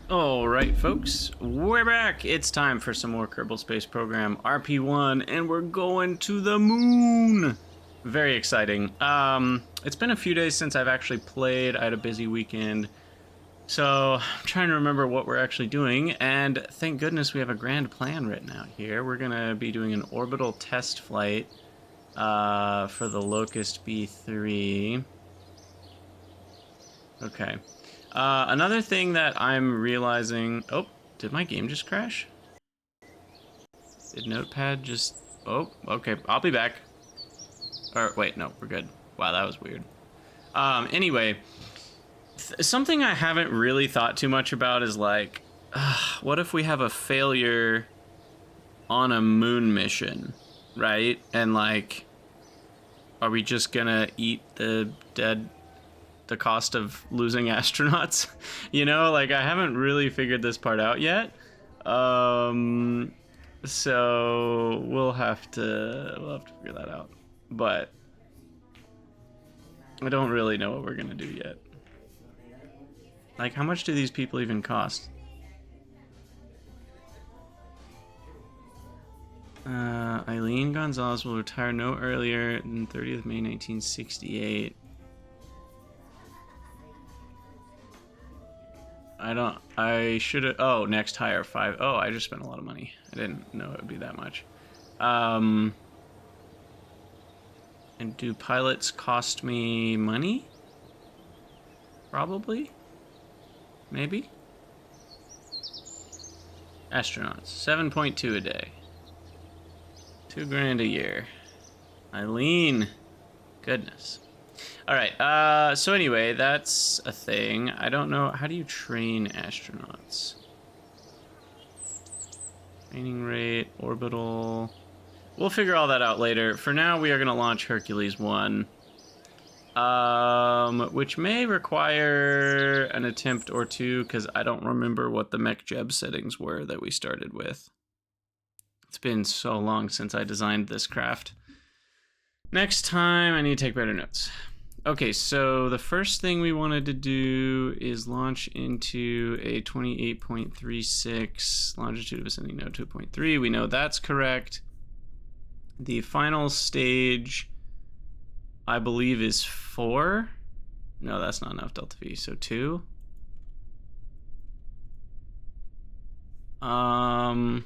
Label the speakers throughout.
Speaker 1: Alright folks, we're back! It's time for some more Kerbal Space Program RP-1, and we're going to the moon! Very exciting. It's been a few days since I've actually played. I had a busy weekend. So, I'm trying to remember what we're actually doing, and thank goodness we have a grand plan written out here. We're gonna be doing an orbital test flight for the Locust B3. Okay. Another thing that I'm realizing... Oh, did my game just crash? Did Notepad just... Oh, okay, I'll be back. Or, wait, no, we're good. Wow, that was weird. Anyway, something I haven't really thought too much about is like, what if we have a failure on a moon mission, right? And like, are we just gonna eat the cost of losing astronauts? You know, like I haven't really figured this part out yet. So we'll have to figure that out. But I don't really know what we're gonna do yet. Like, how much do these people even cost? Eileen Gonzalez will retire no earlier than 30th May 1968. I should have, oh, next hire 5. Oh, I just spent a lot of money. I didn't know it would be that much. And do pilots cost me money? Probably. Maybe. Astronauts, 7.2 a day. $2,000 a year. Eileen. Goodness. Alright, so anyway, that's a thing. I don't know, how do you train astronauts? Training rate, orbital... We'll figure all that out later. For now, we are going to launch Hercules 1. Which may require an attempt or two, because I don't remember what the mech jeb settings were that we started with. It's been so long since I designed this craft. Next time, I need to take better notes. Okay, so the first thing we wanted to do is launch into a 28.36 longitude of ascending node 2.3. We know that's correct. The final stage, I believe, is 4. No, that's not enough delta V, so 2. I'm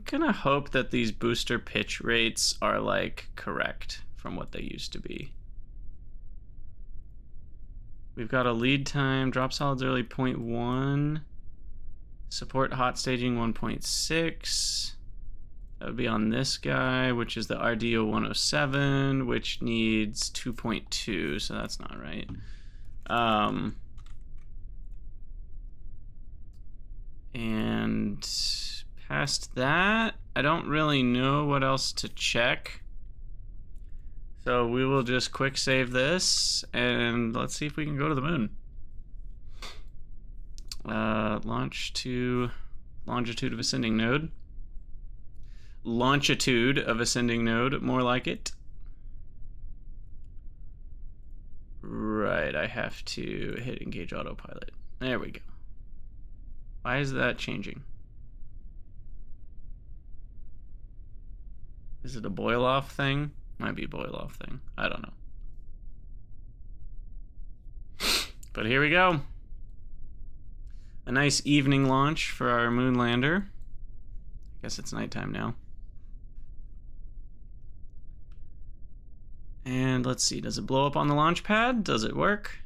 Speaker 1: gonna hope that these booster pitch rates are like correct from what they used to be. We've got a lead time, drop solids early 0.1, support hot staging 1.6. That would be on this guy, which is the RDO 107, which needs 2.2, so that's not right. And past that, I don't really know what else to check. So we will just quick save this, and let's see if we can go to the moon. Launch to longitude of ascending node. Longitude of ascending node, more like it. Right, I have to hit engage autopilot. There we go. Why is that changing? Is it a boil off thing? Might be a boil off thing. I don't know. But here we go. A nice evening launch for our moon lander. I guess it's nighttime now. And let's see, does it blow up on the launch pad? Does it work?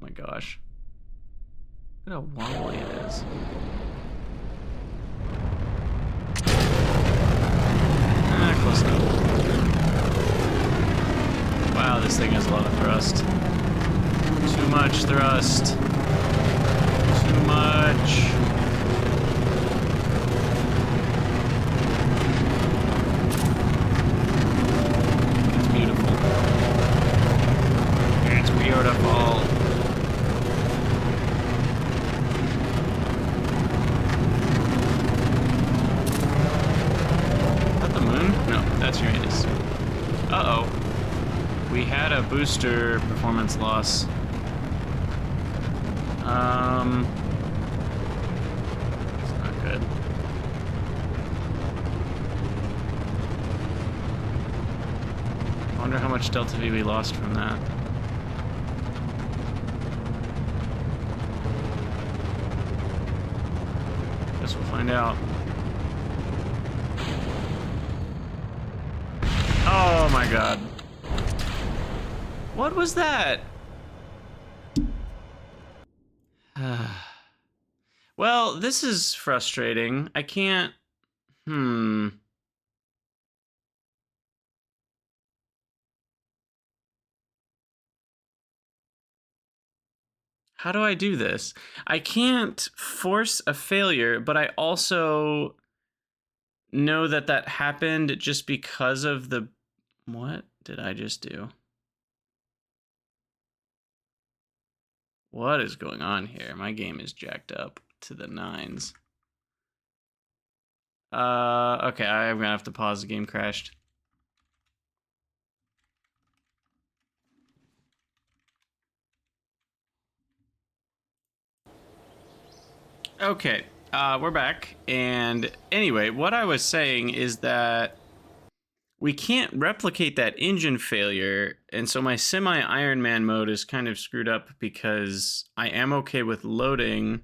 Speaker 1: Oh my gosh. Look at how wobbly it is. Close enough. Wow, this thing has a lot of thrust. Too much thrust. Too much. It's beautiful. It's beautiful. Is that the moon? No, that's Uranus. Uh-oh. We had a booster performance loss. It's not good. I wonder how much Delta V we lost from that. Guess we'll find out. Oh my god. What was that? Well, this is frustrating. I can't... How do I do this? I can't force a failure, but I also know that that happened just because of the... What did I just do? What is going on here? My game is jacked up to the nines. Okay, I'm gonna have to pause. The game crashed. Okay, we're back. And anyway, what I was saying is that we can't replicate that engine failure, and so my semi-Iron Man mode is kind of screwed up because I am okay with loading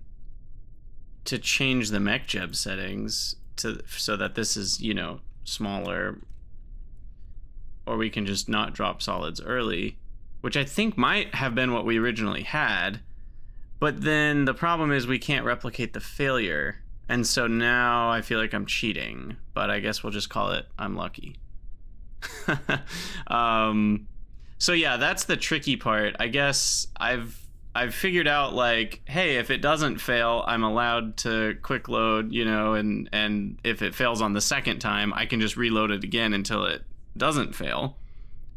Speaker 1: to change the mech jeb settings so that this is, you know, smaller, or we can just not drop solids early, which I think might have been what we originally had. But then the problem is we can't replicate the failure, and so now I feel like I'm cheating, but I guess we'll just call it I'm lucky. So yeah, that's the tricky part. I guess I've figured out, like, hey, if it doesn't fail, I'm allowed to quick load, you know, and if it fails on the second time, I can just reload it again until it doesn't fail.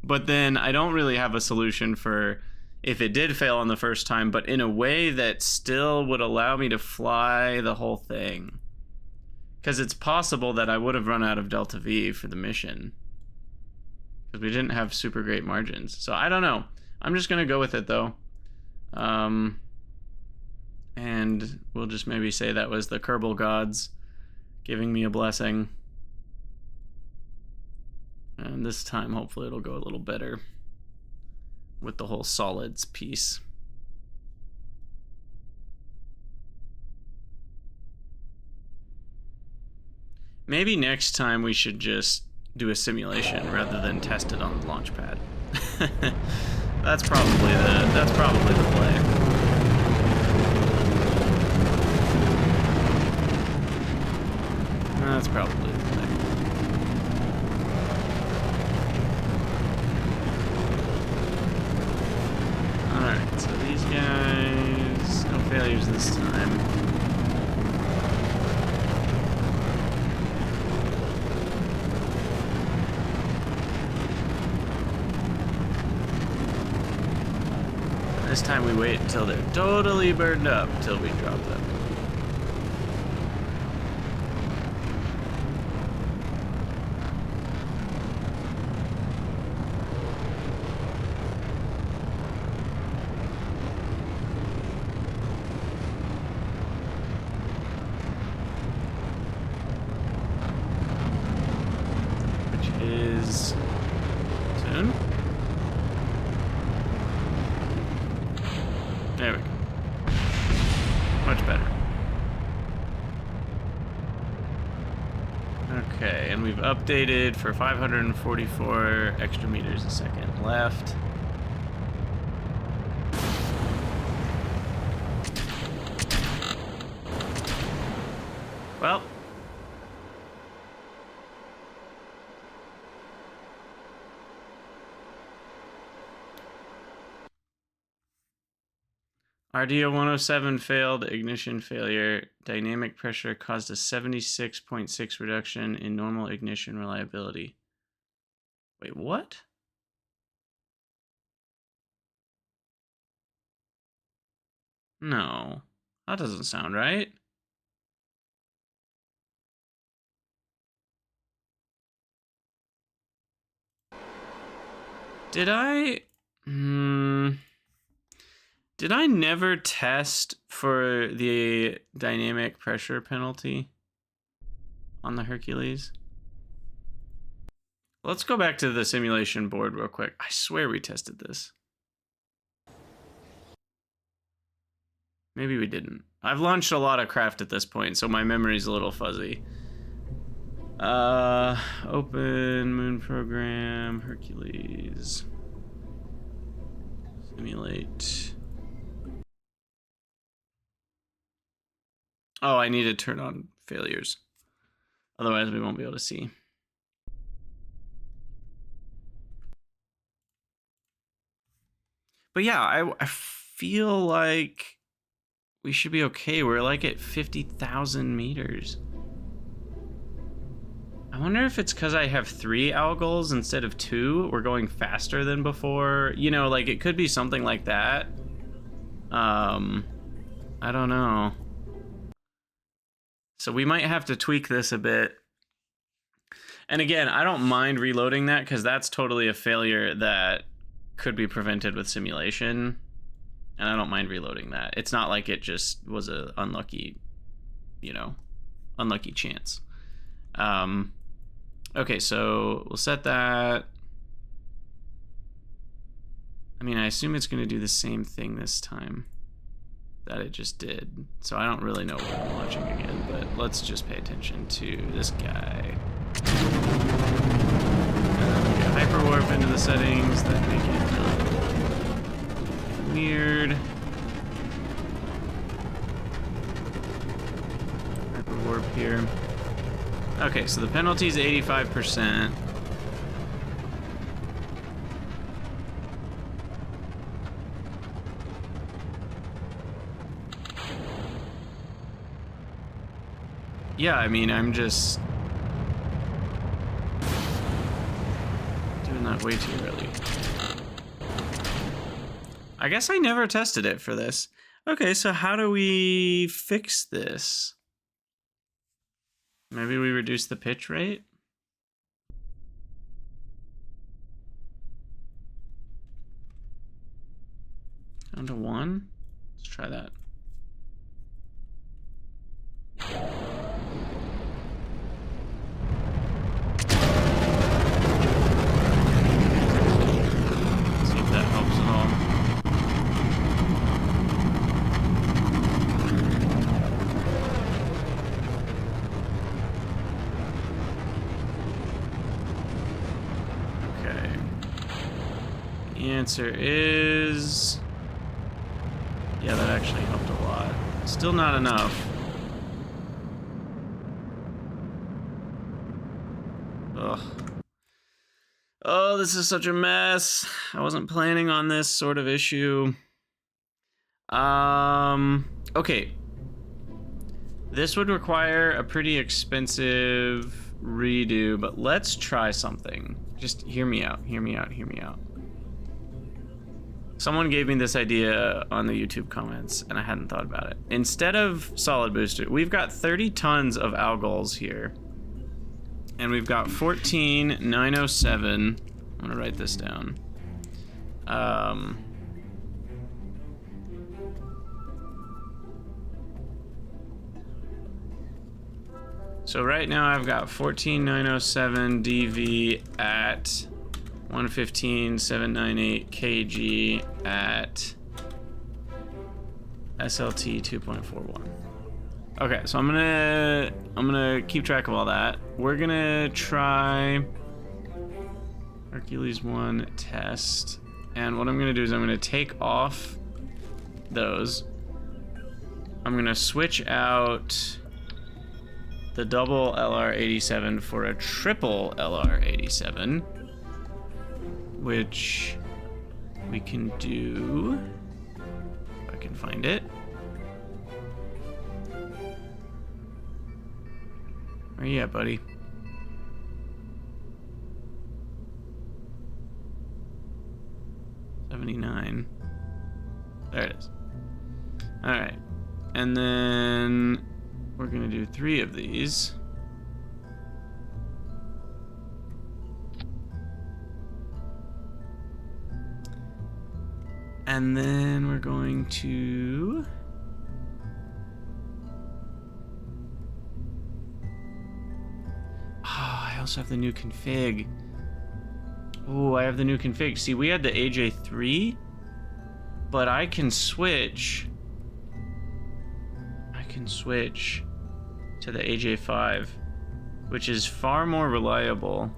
Speaker 1: But then I don't really have a solution for if it did fail on the first time, but in a way that still would allow me to fly the whole thing. Because it's possible that I would have run out of Delta V for the mission, because we didn't have super great margins. So I don't know. I'm just going to go with it, though. And we'll just maybe say that was the Kerbal gods giving me a blessing. And this time, hopefully, it'll go a little better with the whole solids piece. Maybe next time we should just do a simulation rather than test it on the launch pad. That's probably the play. That's probably the play. Alright, so these guys, no failures this time. This time we wait until they're totally burned up till we drop them. Which is soon. There we go. Much better. Okay, and we've updated for 544 extra meters a second left. Well, RDO 107 failed, ignition failure. Dynamic pressure caused a 76.6 reduction in normal ignition reliability. Wait, what? No, that doesn't sound right. Did I? Did I never test for the dynamic pressure penalty on the Hercules? Let's go back to the simulation board real quick. I swear we tested this. Maybe we didn't. I've launched a lot of craft at this point, so my memory's a little fuzzy. Open moon program, Hercules. Simulate. Oh, I need to turn on failures. Otherwise, we won't be able to see. But yeah, I feel like we should be okay. We're like at 50,000 meters. I wonder if it's because I have 3 algals instead of 2. We're going faster than before. You know, like it could be something like that. I don't know. So we might have to tweak this a bit. And again, I don't mind reloading that because that's totally a failure that could be prevented with simulation. And I don't mind reloading that. It's not like it just was a unlucky, you know, unlucky chance. Okay, so we'll set that. I mean, I assume it's going to do the same thing this time that it just did. So I don't really know what I'm watching again, but let's just pay attention to this guy. Hyperwarp into the settings that make it weird. Hyperwarp here. Okay, so the penalty is 85%. Yeah, I mean, I'm just doing that way too early. I guess I never tested it for this. Okay, so how do we fix this? Maybe we reduce the pitch rate? Down to 1? Let's try that. See if that helps at all. Okay. The answer is... yeah, that actually helped a lot. Still not enough. Ugh. Oh, this is such a mess. I wasn't planning on this sort of issue. Okay. This would require a pretty expensive redo, but let's try something. Just hear me out, hear me out, hear me out. Someone gave me this idea on the YouTube comments, and I hadn't thought about it. Instead of solid booster, we've got 30 tons of algals here. And we've got 14,907. I'm gonna write this down. So right now I've got 14,907 DV at 115,798 kg at SLT 2.41. Okay, so I'm gonna keep track of all that. We're gonna try Hercules 1 test, and what I'm gonna do is I'm gonna take off those. I'm gonna switch out the double LR87 for a triple LR87, which we can do, if I can find it. Where you at, buddy? $79. There it is. All right, and then we're gonna do 3 of these. And then we're going to... Oh, I also have the new config. Oh, I have the new config. See, we had the AJ3, but I can switch. I can switch to the AJ5, which is far more reliable.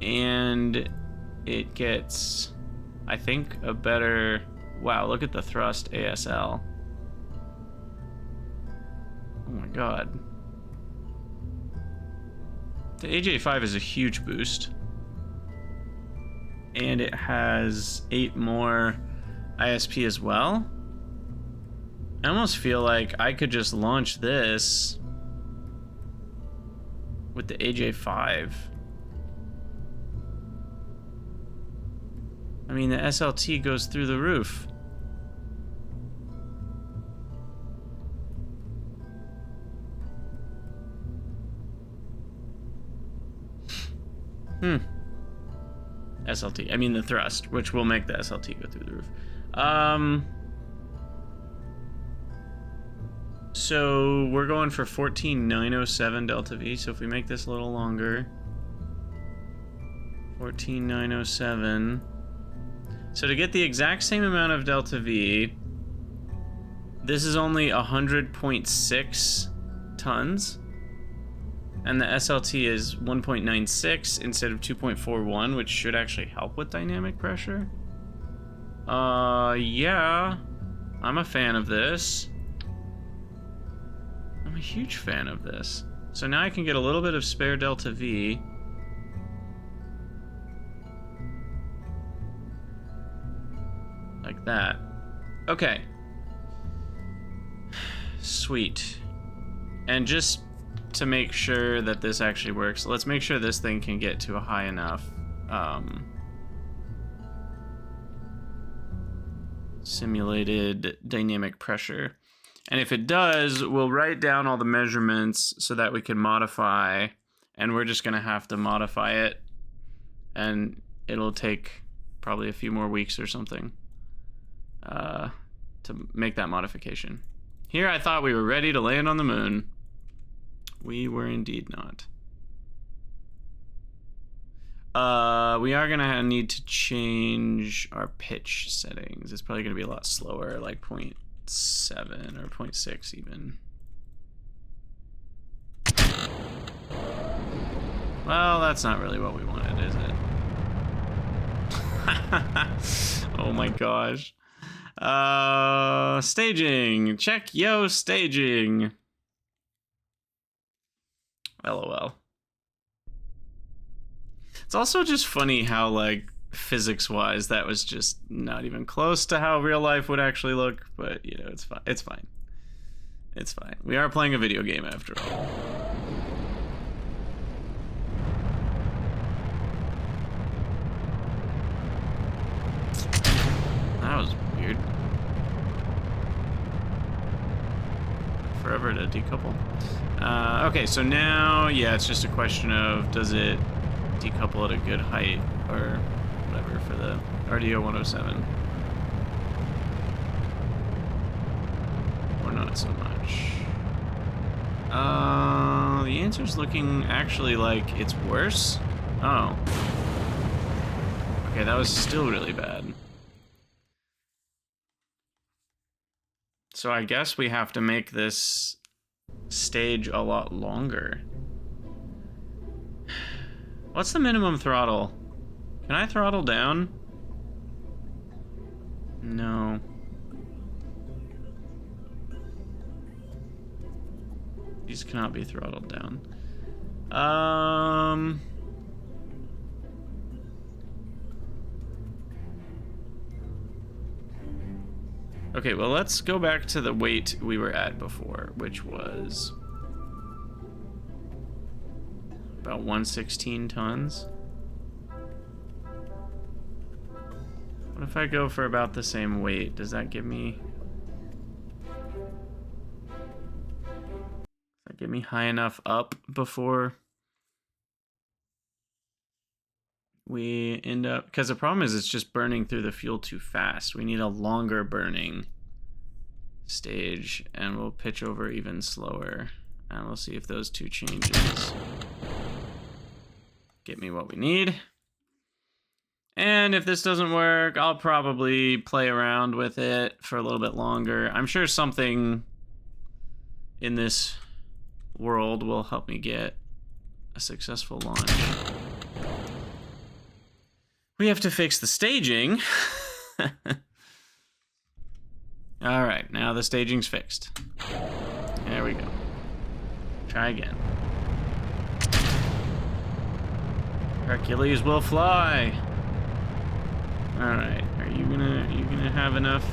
Speaker 1: And it gets, I think, a better... Wow, look at the thrust ASL. Oh my god. The AJ5 is a huge boost. And it has 8 more ISP as well. I almost feel like I could just launch this with the AJ5. I mean, the SLT goes through the roof. SLT. I mean the thrust, which will make the SLT go through the roof. So we're going for 14,907 delta V. So if we make this a little longer, 14,907. So to get the exact same amount of delta V, this is only 100.6 tons. And the SLT is 1.96 instead of 2.41, which should actually help with dynamic pressure. Yeah. I'm a fan of this. I'm a huge fan of this. So now I can get a little bit of spare delta V. Like that. Okay. Sweet. And just to make sure that this actually works, let's make sure this thing can get to a high enough simulated dynamic pressure. And if it does, we'll write down all the measurements so that we can modify, and we're just gonna have to modify it, and it'll take probably a few more weeks or something to make that modification. Here I thought we were ready to land on the moon. We were indeed not. We are gonna need to change our pitch settings. It's probably gonna be a lot slower, like 0.7 or 0.6 even. Well, that's not really what we wanted, is it? Oh my gosh. Staging. Check yo staging. LOL. It's also just funny how, like, physics-wise, that was just not even close to how real life would actually look, but, you know, it's fine. It's fine. It's fine. We are playing a video game after all. That was weird. Forever to decouple. Okay, so now, yeah, it's just a question of does it decouple at a good height or whatever for the RDO 107. Or not so much. The answer's looking actually like it's worse. Oh. Okay, that was still really bad. So I guess we have to make this stage a lot longer. What's the minimum throttle? Can I throttle down? No. These cannot be throttled down. Okay, well, let's go back to the weight we were at before, which was about 116 tons. What if I go for about the same weight? Does that give me... Does that get me high enough up before we end up, because the problem is it's just burning through the fuel too fast. We need a longer burning stage, and we'll pitch over even slower, and we'll see if those two changes get me what we need. And if this doesn't work, I'll probably play around with it for a little bit longer. I'm sure something in this world will help me get a successful launch. We have to fix the staging. All right, now the staging's fixed. There we go. Try again. Hercules will fly. All right, are you gonna have enough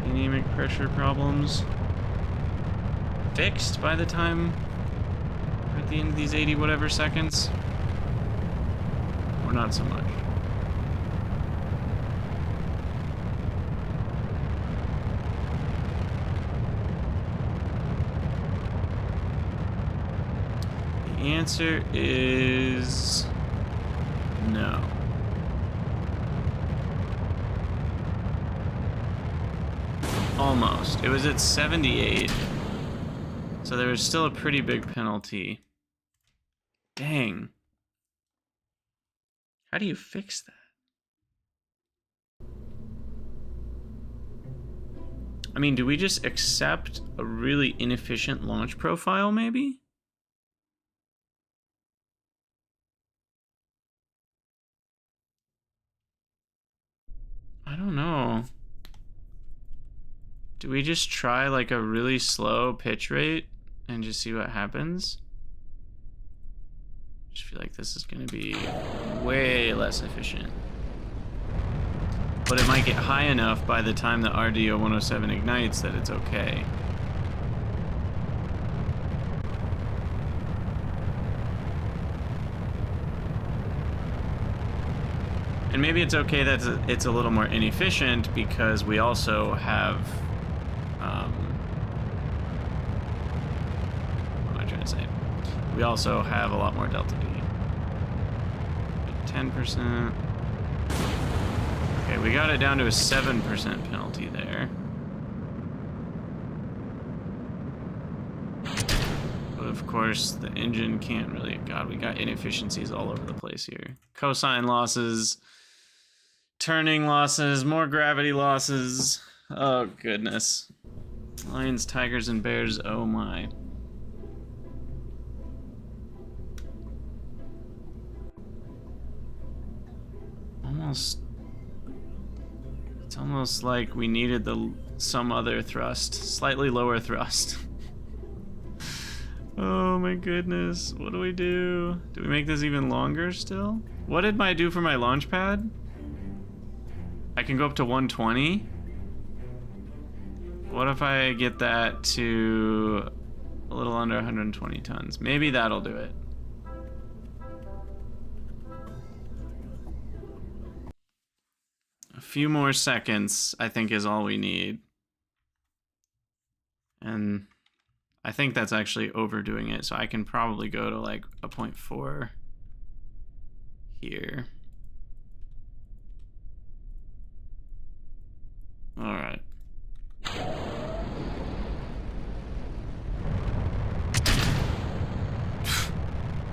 Speaker 1: anemic pressure problems fixed by the time we're at the end of these 80 whatever seconds? Or not so much? The answer is no. Almost. It was at 78. So there was still a pretty big penalty. Dang. How do you fix that? I mean, do we just accept a really inefficient launch profile, maybe? I don't know. Do we just try like a really slow pitch rate and just see what happens? I just feel like this is going to be way less efficient. But it might get high enough by the time the RDO-107 ignites that it's okay. And maybe it's okay that it's a little more inefficient because we also have... what am I trying to say? We also have a lot more delta V. 10%. Okay, we got it down to a 7% penalty there. But of course, the engine can't really... God, we got inefficiencies all over the place here. Cosine losses, turning losses, more gravity losses. Oh, goodness. Lions, tigers, and bears, oh my. It's almost like we needed some other thrust, slightly lower thrust. Oh my goodness, what do we do? Do we make this even longer still? What did I do for my launch pad? I can go up to 120. What if I get that to a little under 120 tons? Maybe that'll do it. A few more seconds, I think, is all we need. And I think that's actually overdoing it, so I can probably go to like a 0.4 here. All right.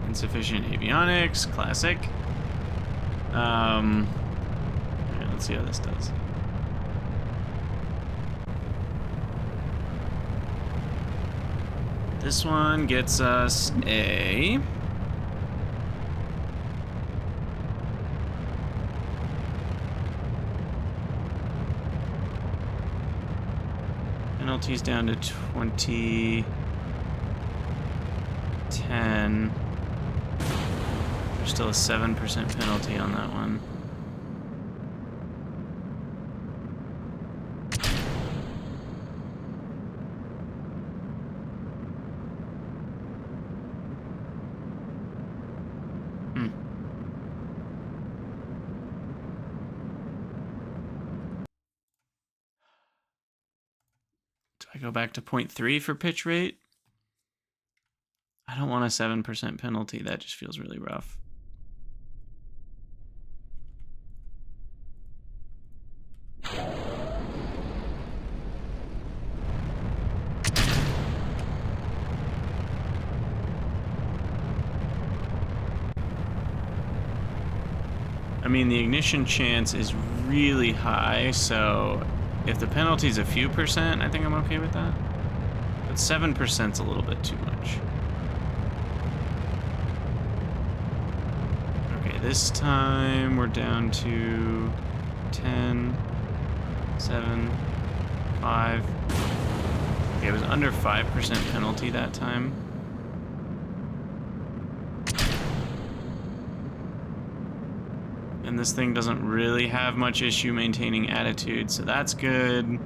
Speaker 1: Insufficient avionics, classic. Alright, let's see how this does. This one gets us a... penalties down to 20... 10. There's still a 7% penalty on that one. Do I go back to 0.3 for pitch rate? I don't want a 7% penalty. That just feels really rough. mean, the ignition chance is really high, so if the penalty is a few percent, I think I'm okay with that. But 7%'s a little bit too much. Okay, this time we're down to 10, 7, 5. Okay, it was under 5% penalty that time. And this thing doesn't really have much issue maintaining attitude, so that's good.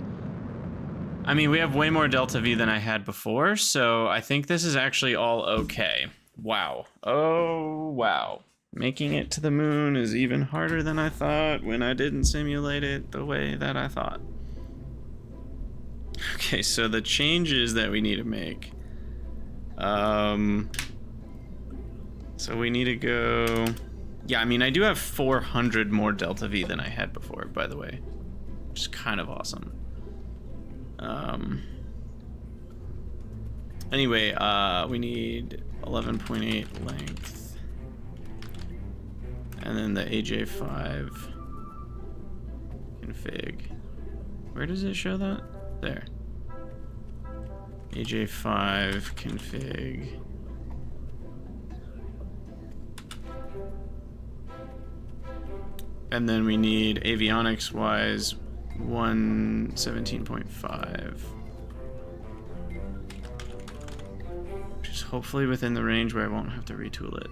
Speaker 1: I mean, we have way more delta V than I had before, so I think this is actually all okay. Wow. Oh, wow. Making it to the moon is even harder than I thought when I didn't simulate it the way that I thought. Okay, so the changes that we need to make. So we need to go... Yeah, I mean, I do have 400 more delta V than I had before, by the way. Which is kind of awesome. Anyway, we need 11.8 length. And then the AJ5 config. Where does it show that? There. AJ5 config. And then we need avionics wise 117.5. Which is hopefully within the range where I won't have to retool it.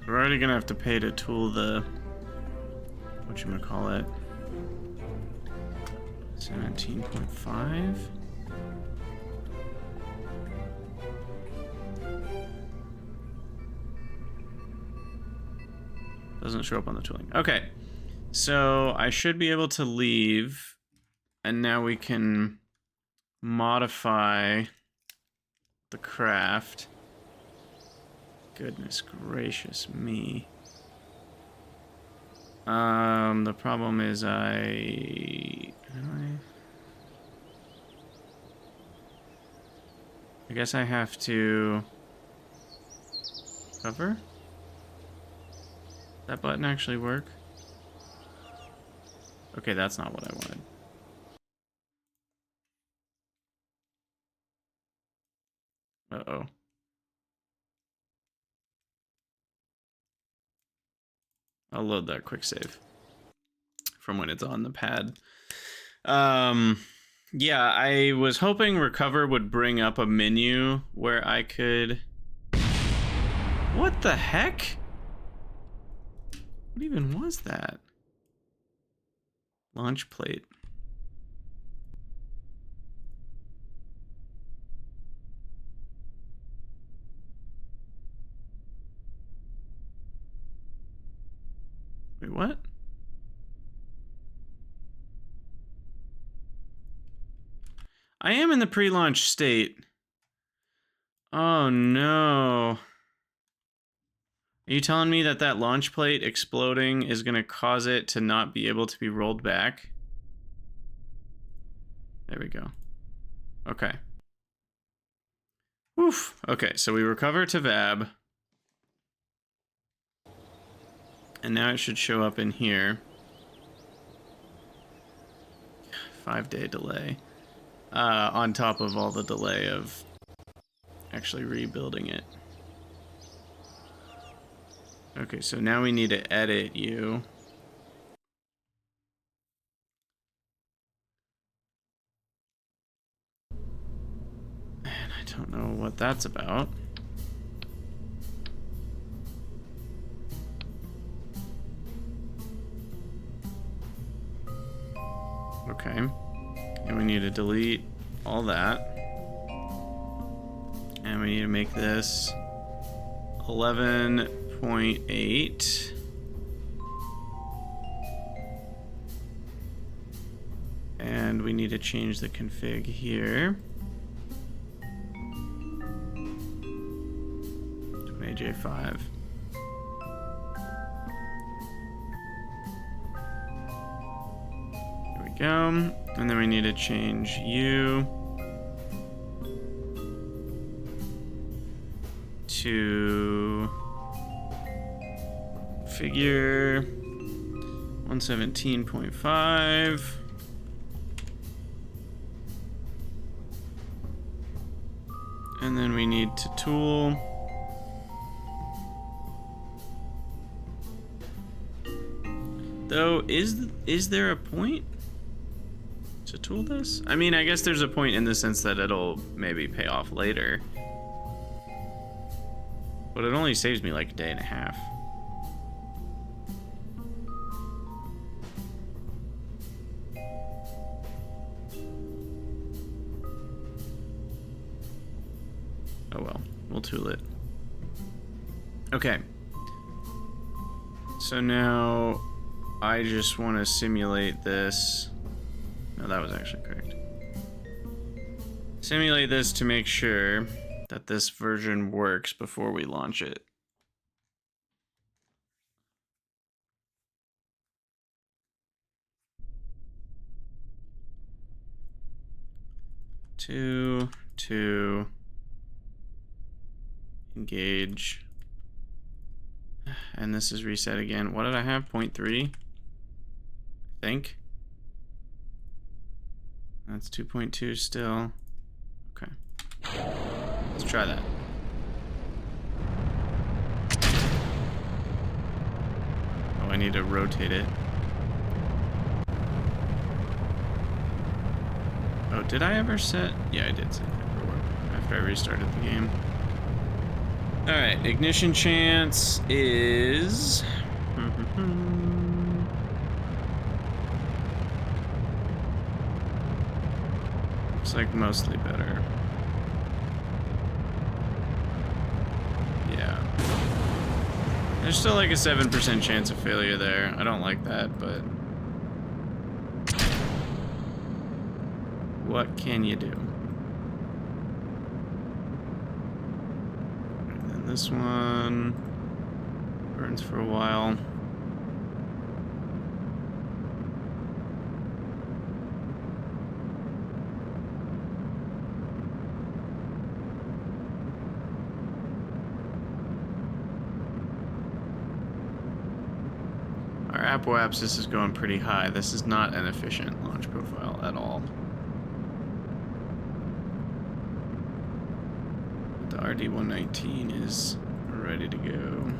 Speaker 1: We're already gonna have to pay to tool the whatchamacallit 17.5. Doesn't show up on the tooling. Okay, so I should be able to leave, and now we can modify the craft. Goodness gracious me. The problem is I guess I have to cover. That button actually work? Okay, that's not what I wanted. Uh-oh. I'll load that quick save from when it's on the pad. Yeah, I was hoping recover would bring up a menu where I could... What the heck? What even was that? Launch plate. Wait, what? I am in the pre-launch state. Oh no. Are you telling me that that launch plate exploding is going to cause it to not be able to be rolled back? There we go. Okay. Oof. Okay, so we recover to VAB. And now it should show up in here. 5-day delay. On top of all the delay of actually rebuilding it. Okay, so now we need to edit you. And I don't know what that's about. Okay. And we need to delete all that. And we need to make this 11.8. And we need to change the config here. To an AJ5. Here we go. And then we need to change you. to figure 117.5. And then we need to tool. Though, is there a point to tool this? I mean, I guess there's a point in the sense that it'll maybe pay off later. But it only saves me like a day and a half. Oh well, we'll tool it. Okay. So now I just want to simulate this. No, that was actually correct. Simulate this to make sure that this version works before we launch it. Two, engage. And this is reset again. What did I have? 0.3? I think. That's 2.2 still. Okay. Let's try that. Oh, I need to rotate it. Oh, did I ever set? Yeah, I did set paperwork after I restarted the game. Alright, ignition chance is... Looks like mostly better. Yeah. There's still like a 7% chance of failure there. I don't like that, but... what can you do? This one burns for a while. Our apoapsis is going pretty high. This is not an efficient launch profile at all. The RD-119 is ready to go.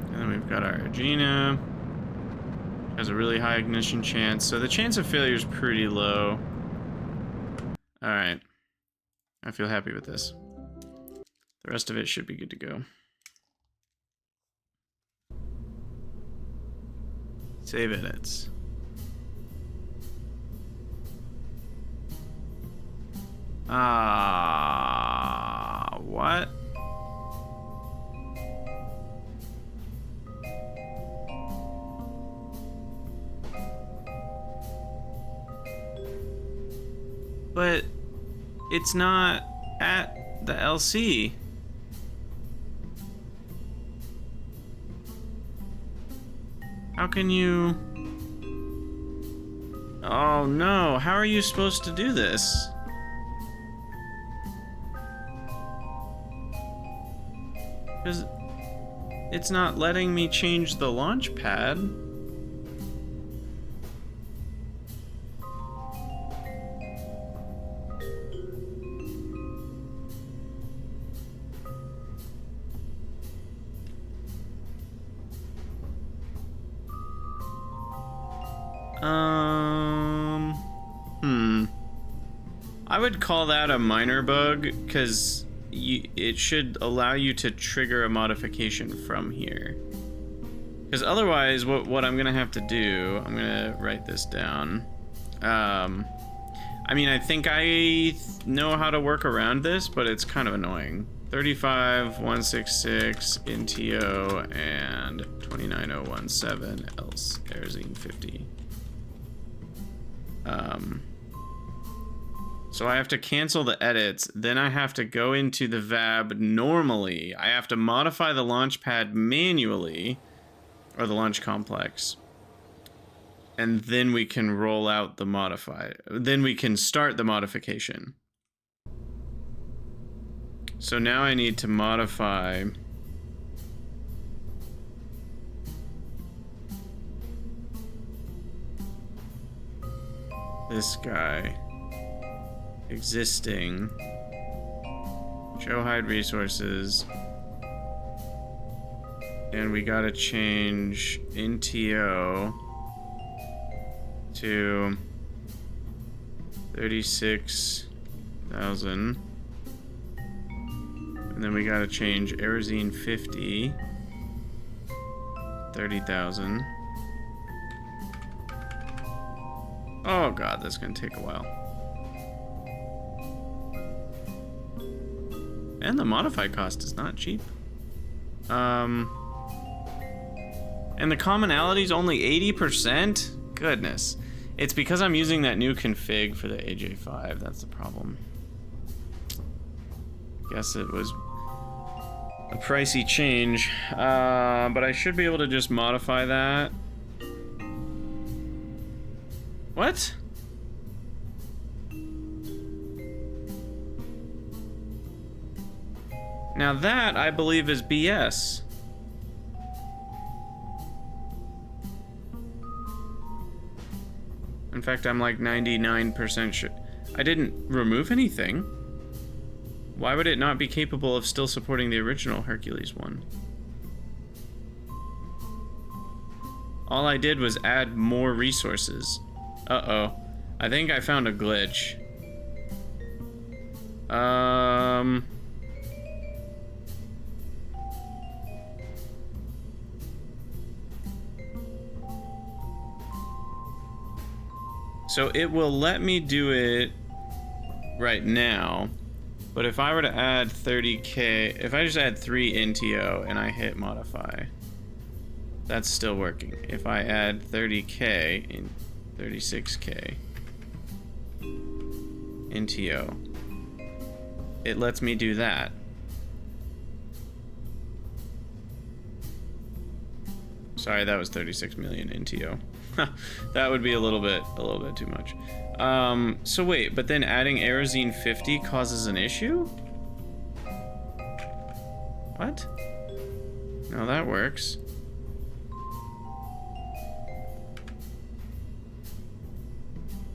Speaker 1: And then we've got our Agena. Has a really high ignition chance, so the chance of failure is pretty low. Alright. I feel happy with this. The rest of it should be good to go. Save edits. What? But it's not at the LC. How can you... oh no, how are you supposed to do this? Because it's not letting me change the launch pad. I would call that a minor bug, because it should allow you to trigger a modification from here. Because otherwise, what I'm going to have to do, I'm going to write this down. I mean, I think I know how to work around this, but it's kind of annoying. 35, 166, NTO, and 29017, else, Aerzine 50. So I have to cancel the edits, then I have to go into the VAB normally. I have to modify the launch pad manually, or the launch complex. And then we can roll out the then we can start the modification. So now I need to modify this guy. Existing. Show hide resources. And we gotta change NTO to 36,000. And then we gotta change Aerozine 50, 30,000. Oh god, that's gonna take a while. And the modify cost is not cheap. And the commonality is only 80%? Goodness. It's because I'm using that new config for the AJ5, that's the problem. Guess it was a pricey change, but I should be able to just modify that. What? Now that, I believe, is BS. In fact, I'm like 99% sure. I didn't remove anything. Why would it not be capable of still supporting the original Hercules one? All I did was add more resources. Uh-oh. I think I found a glitch. So it will let me do it right now, but if I were to add 30k, if I just add 3 NTO and I hit modify, that's still working. If I add 30k in 36k NTO, it lets me do that. Sorry, that was 36 million NTO. That would be a little bit too much. So wait, but then adding Aerozine 50 causes an issue? What? No, that works.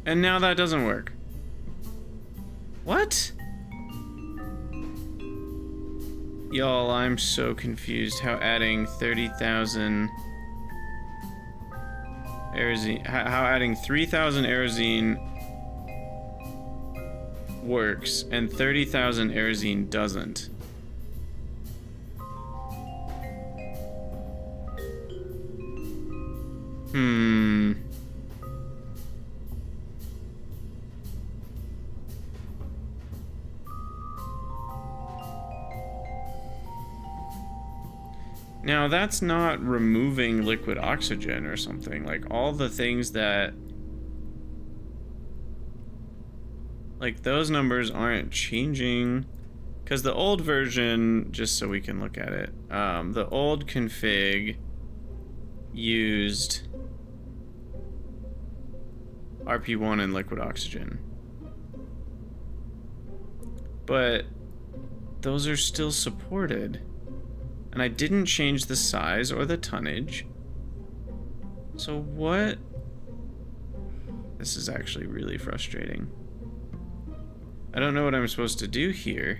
Speaker 1: And now that doesn't work. What? Y'all, I'm so confused how adding 30,000 Aerozine, how adding 3,000 Aerozine works and 30,000 Aerozine doesn't. Now, that's not removing liquid oxygen or something. Like, all the things that... Like, those numbers aren't changing. Because the old version, just so we can look at it, the old config used RP-1 and liquid oxygen. But those are still supported. And I didn't change the size or the tonnage. So what? This is actually really frustrating. I don't know what I'm supposed to do here.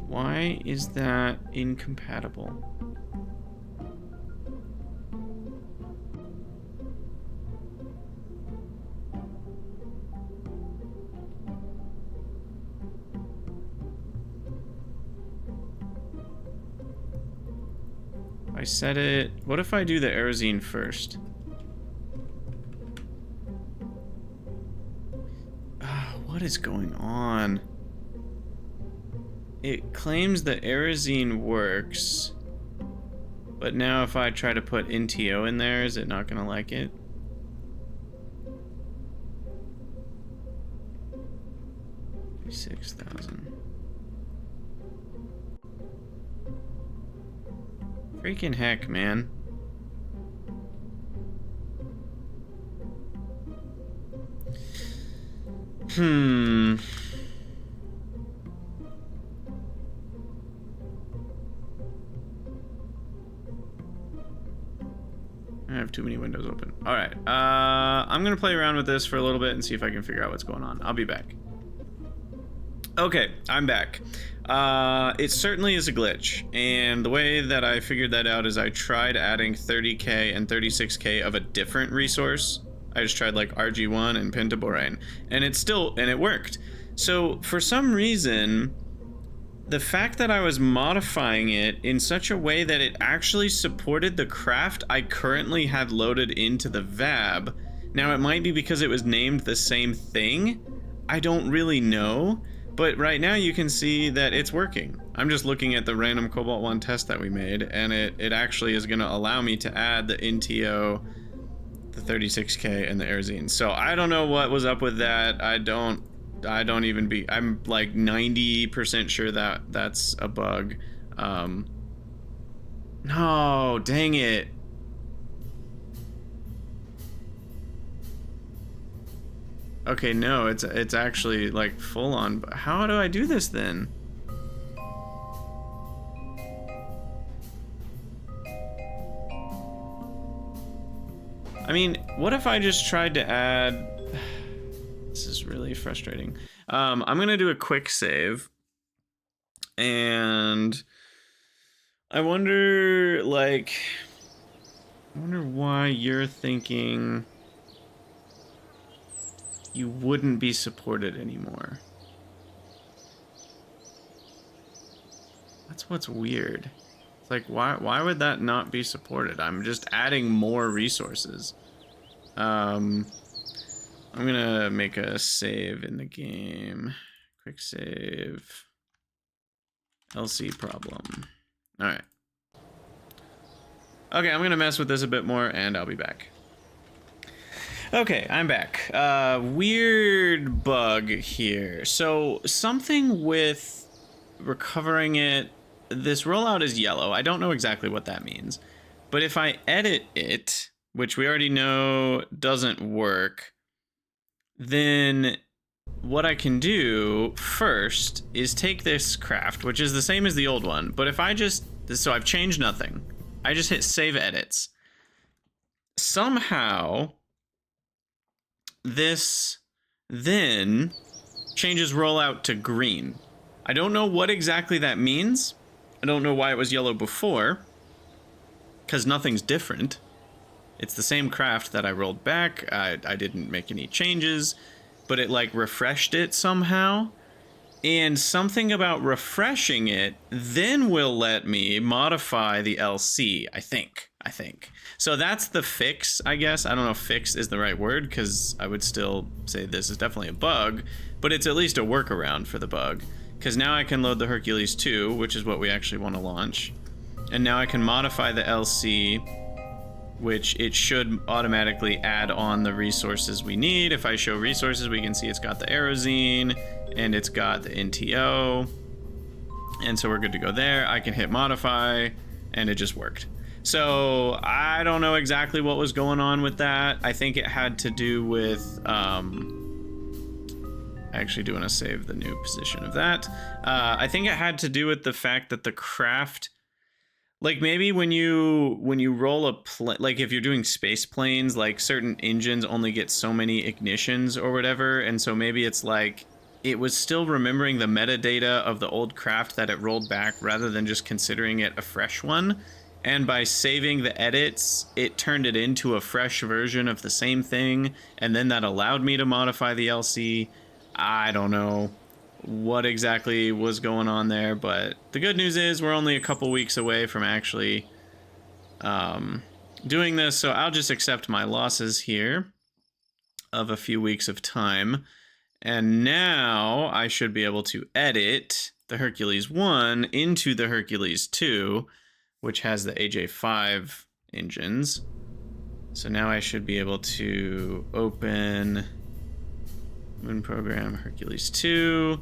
Speaker 1: Why is that incompatible? I set it... What if I do the Aerozine first? What is going on? It claims the Aerozine works, but now if I try to put NTO in there, is it not gonna like it? 36,000. Freaking heck, man. I have too many windows open. All right. I'm going to play around with this for a little bit and see if I can figure out what's going on. I'll be back. Okay, I'm back. It certainly is a glitch, and the way that I figured that out is I tried adding 30k and 36k of a different resource. I just tried like RG1 and Pentaborane, and it worked. So for some reason, the fact that I was modifying it in such a way that it actually supported the craft I currently had loaded into the VAB. Now it might be because it was named the same thing. I don't really know. But right now you can see that it's working. I'm just looking at the random Cobalt 1 test that we made, and it actually is going to allow me to add the NTO, the 36k, and the Aerazine. So I don't know what was up with that. I'm like 90% sure that that's a bug. No, dang it. Okay, no, it's actually like full on. How do I do this then? I mean, what if I just tried to add... This is really frustrating. I'm gonna do a quick save. And I wonder, like... I wonder why you're thinking... you wouldn't be supported anymore. That's what's weird. It's like, why would that not be supported? I'm just adding more resources. I'm gonna make a save in the game. Quick save. LC problem. All right. Okay, I'm gonna mess with this a bit more and I'll be back. Okay, I'm back. Weird bug here. So something with recovering it, this rollout is yellow. I don't know exactly what that means. But if I edit it, which we already know doesn't work, then what I can do first is take this craft, which is the same as the old one. But if I just, so I've changed nothing. I just hit save edits. Somehow... this then changes rollout to green. I don't know what exactly that means. I don't know why it was yellow before, because nothing's different. It's the same craft that I rolled back. I didn't make any changes, but it like refreshed it somehow. And something about refreshing it then will let me modify the LC, I think. So that's the fix, I guess. I don't know if fix is the right word, because I would still say this is definitely a bug, but it's at least a workaround for the bug. Because now I can load the Hercules 2, which is what we actually want to launch. And now I can modify the LC, which it should automatically add on the resources we need. If I show resources, we can see it's got the Aerazine, and it's got the NTO. And so we're good to go there. I can hit modify, and it just worked. So I don't know exactly what was going on with that. I think it had to do with, I actually do want to save the new position of that. I think it had to do with the fact that the craft, like maybe when you roll a like if you're doing space planes, like certain engines only get so many ignitions or whatever. And so maybe it's like, it was still remembering the metadata of the old craft that it rolled back rather than just considering it a fresh one. And by saving the edits, it turned it into a fresh version of the same thing, and then that allowed me to modify the LC. I don't know what exactly was going on there, but the good news is we're only a couple weeks away from actually doing this, so I'll just accept my losses here of a few weeks of time. And now I should be able to edit the Hercules 1 into the Hercules 2, which has the AJ5 engines. So now I should be able to open Moon Program Hercules 2,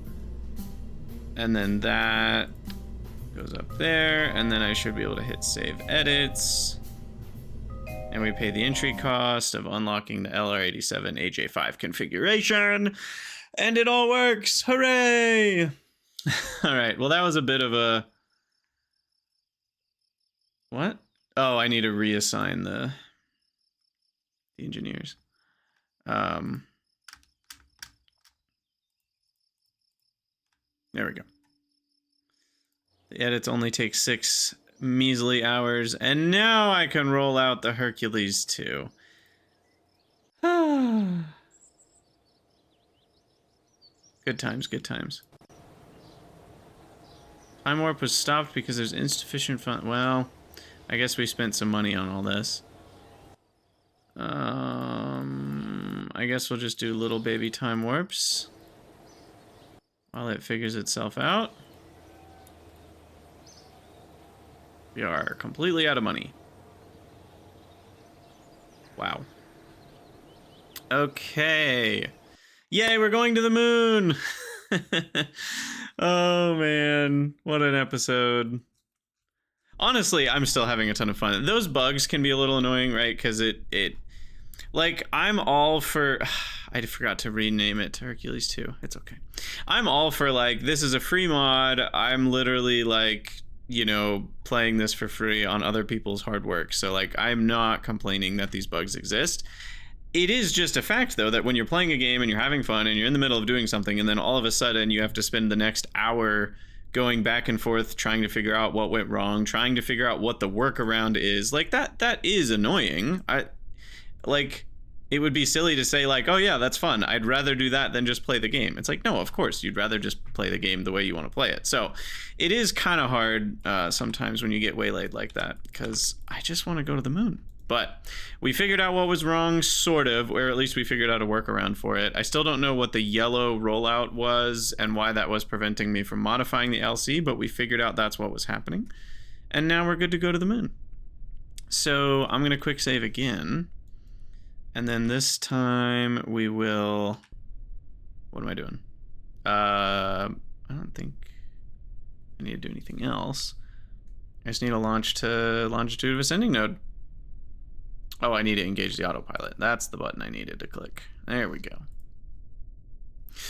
Speaker 1: And then that goes up there, and then I should be able to hit save edits. And we pay the entry cost of unlocking the LR87 AJ5 configuration. And it all works! Hooray! Alright, well that was a bit of a... What? Oh, I need to reassign the engineers. There we go. The edits only take 6 measly hours, and now I can roll out the Hercules 2. Good times, good times. Time warp was stopped because there's insufficient fund. Well, I guess we spent some money on all this. I guess we'll just do little baby time warps while it figures itself out. We are completely out of money. Wow. Okay. Yay, we're going to the moon! Oh man, what an episode. Honestly, I'm still having a ton of fun. Those bugs can be a little annoying, right? Because like, I'm all for... I forgot to rename it to Hercules 2. It's okay. I'm all for, like, this is a free mod. I'm literally, like, you know, playing this for free on other people's hard work. So, like, I'm not complaining that these bugs exist. It is just a fact, though, that when you're playing a game and you're having fun and you're in the middle of doing something and then all of a sudden you have to spend the next hour going back and forth trying to figure out what went wrong, trying to figure out what the workaround is, like, that is annoying. Like, it would be silly to say, like, oh yeah, that's fun, I'd rather do that than just play the game. It's like, no, of course, you'd rather just play the game the way you want to play it. So it is kind of hard sometimes when you get waylaid like that, because I just want to go to the moon. But we figured out what was wrong, sort of, or at least we figured out a workaround for it. I still don't know what the yellow rollout was and why that was preventing me from modifying the LC, but we figured out that's what was happening. And now we're good to go to the moon. So I'm going to quick save again. And then this time we will... What am I doing? I don't think I need to do anything else. I just need to launch to longitude of ascending node. Oh, I need to engage the autopilot. That's the button I needed to click. There we go.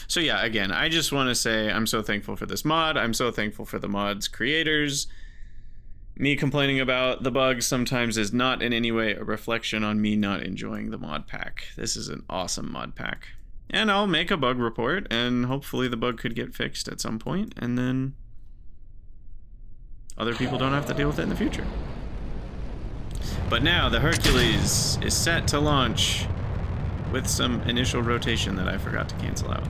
Speaker 1: So yeah, again, I just want to say I'm so thankful for this mod. I'm so thankful for the mod's creators. Me complaining about the bugs sometimes is not in any way a reflection on me not enjoying the mod pack. This is an awesome mod pack. And I'll make a bug report, and hopefully the bug could get fixed at some point, and then other people don't have to deal with it in the future. But now the Hercules is set to launch with some initial rotation that I forgot to cancel out.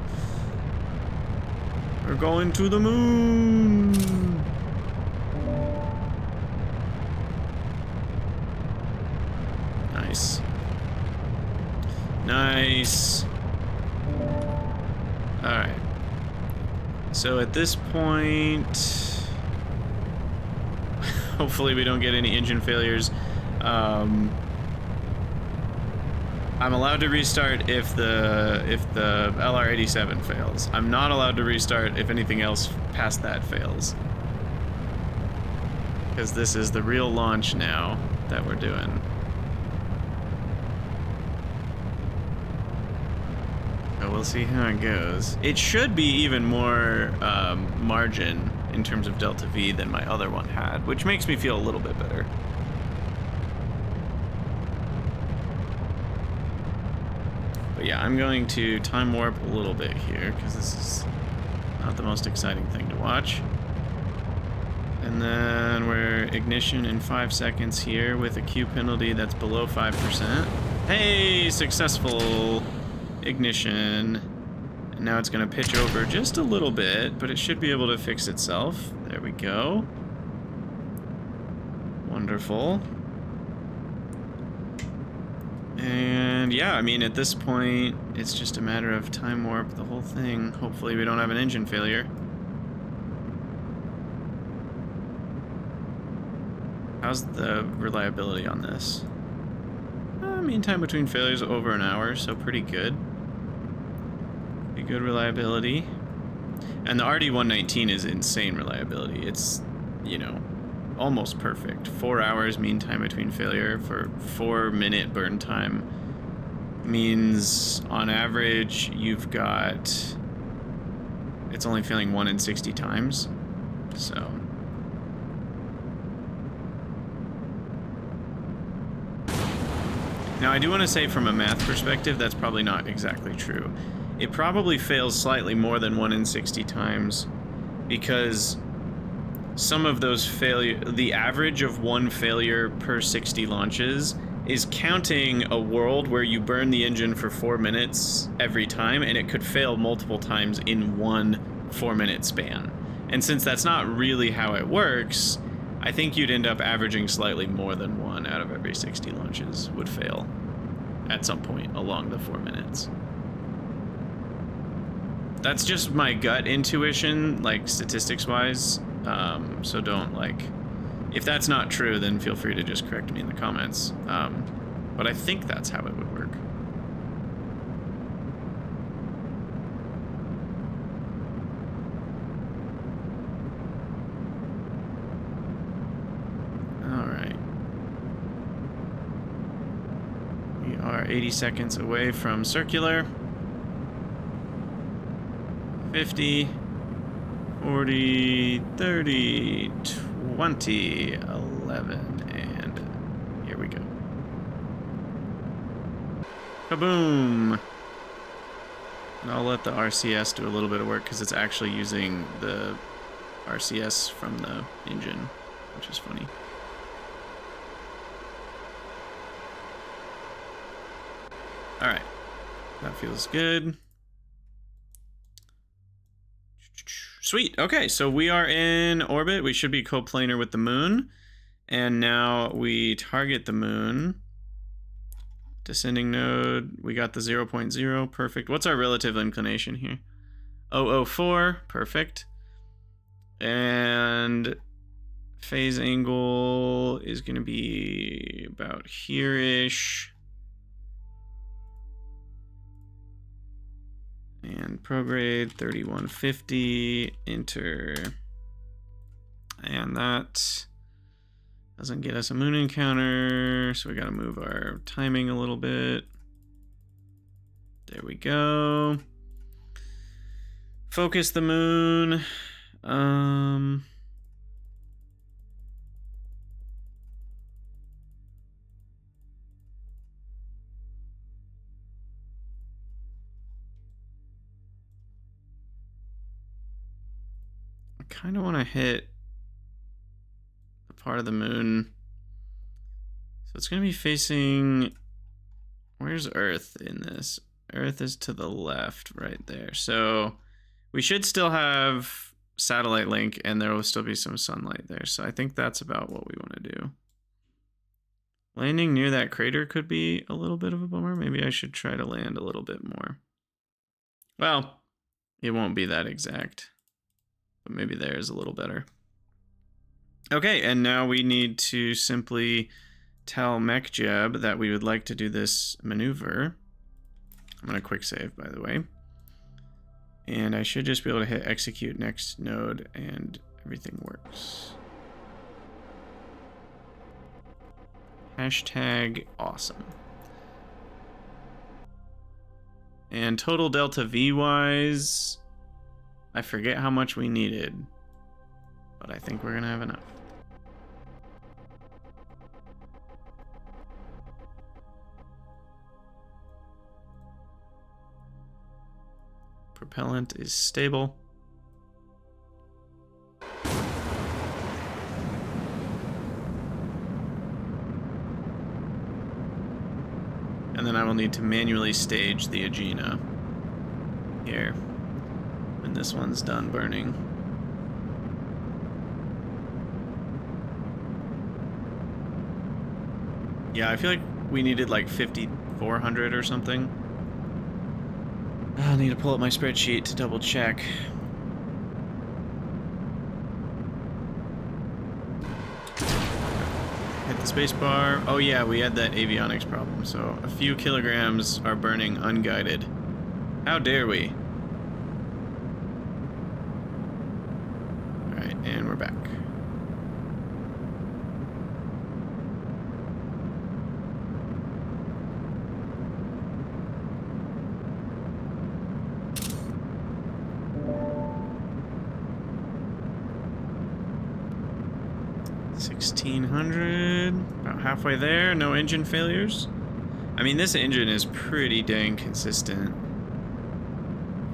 Speaker 1: We're going to the moon! Nice. Nice. Alright. So at this point... hopefully we don't get any engine failures. I'm allowed to restart if the LR87 fails. I'm not allowed to restart if anything else past that fails. Because this is the real launch now that we're doing. So we'll see how it goes. It should be even more margin in terms of delta V than my other one had, which makes me feel a little bit better. But yeah, I'm going to time warp a little bit here, because this is not the most exciting thing to watch. And then we're ignition in 5 seconds here with a Q penalty that's below 5%. Hey, successful ignition. And now it's going to pitch over just a little bit, but it should be able to fix itself. There we go. Wonderful. And yeah, I mean, at this point, it's just a matter of time warp the whole thing. Hopefully we don't have an engine failure. How's the reliability on this? Mean time between failures over an hour, so pretty good. Pretty good reliability. And the RD-119 is insane reliability. It's, you know, almost perfect. 4 hours mean time between failure for 4-minute burn time means on average you've got, it's only failing 1 in 60 times. So now I do want to say from a math perspective that's probably not exactly true. It probably fails slightly more than 1 in 60 times because some of those the average of 1 failure per 60 launches is counting a world where you burn the engine for 4 minutes every time, and it could fail multiple times in 1 4-minute span. And since that's not really how it works, I think you'd end up averaging slightly more than 1 out of every 60 launches would fail at some point along the 4 minutes. That's just my gut intuition, like statistics-wise. So don't, like, if that's not true, then feel free to just correct me in the comments. But I think that's how it would work. All right. We are 80 seconds away from circular. 50, 40, 30, 20, 11, and here we go. Kaboom! And I'll let the RCS do a little bit of work because it's actually using the RCS from the engine, which is funny. Alright, that feels good. Sweet. Okay, so we are in orbit. We should be coplanar with the moon. And now we target the moon. Descending node. We got the 0.0. Perfect. What's our relative inclination here? 004. Perfect. And phase angle is going to be about here-ish. And prograde 3150, enter. And that doesn't get us a moon encounter, so we gotta move our timing a little bit. There we go. Focus the moon. Kind of want to hit the part of the moon. So it's going to be facing, where's Earth in this? Earth is to the left right there. So we should still have satellite link and there will still be some sunlight there. So I think that's about what we want to do. Landing near that crater could be a little bit of a bummer. Maybe I should try to land a little bit more. Well, it won't be that exact. But maybe there is a little better. Okay, and now we need to simply tell MechJeb that we would like to do this maneuver. I'm going to quick save, by the way. And I should just be able to hit execute next node and everything works. Hashtag awesome. And total delta V wise, I forget how much we needed, but I think we're gonna have enough. Propellant is stable. And then I will need to manually stage the Agena here when this one's done burning. Yeah, I feel like we needed like 5,400 or something. I'll need to pull up my spreadsheet to double check. Hit the space bar. Oh yeah, we had that avionics problem, so a few kilograms are burning unguided. How dare we? And we're back. $1,600, about halfway there. No engine failures. I mean, this engine is pretty dang consistent.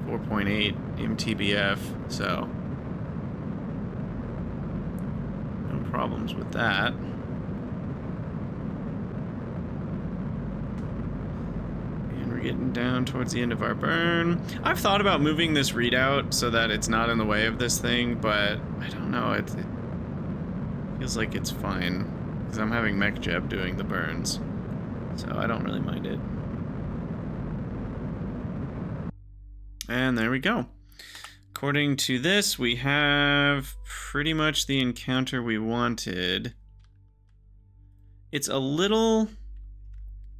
Speaker 1: 4.8 MTBF, so no problems with that. And we're getting down towards the end of our burn. I've thought about moving this readout so that it's not in the way of this thing, but I don't know. It feels like it's fine because I'm having MechJeb doing the burns, so I don't really mind it. And there we go. According to this, we have pretty much the encounter we wanted. It's a little,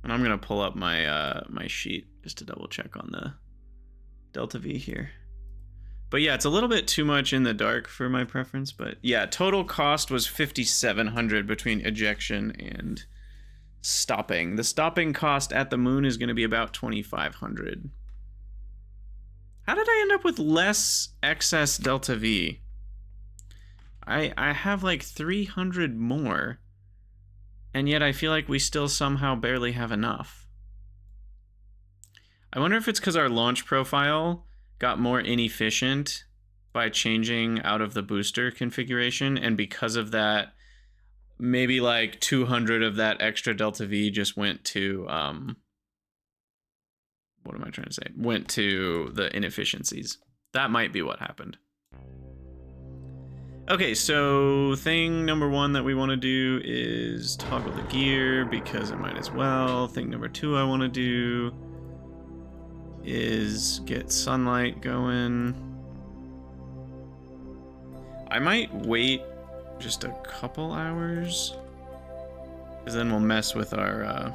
Speaker 1: and I'm gonna pull up my my sheet just to double check on the Delta V here. But yeah, it's a little bit too much in the dark for my preference. But yeah, total cost was $5,700 between ejection and stopping. The stopping cost at the moon is going to be about $2,500. How did I end up with less excess Delta V? I have like 300 more, and yet I feel like we still somehow barely have enough. I wonder if it's because our launch profile got more inefficient by changing out of the booster configuration, and because of that, maybe like 200 of that extra Delta V just went to, what am I trying to say? Went to the inefficiencies. That might be what happened. Okay, so thing number one that we want to do is toggle the gear because I might as well. Thing number two I want to do is get sunlight going. I might wait just a couple hours because then we'll mess with our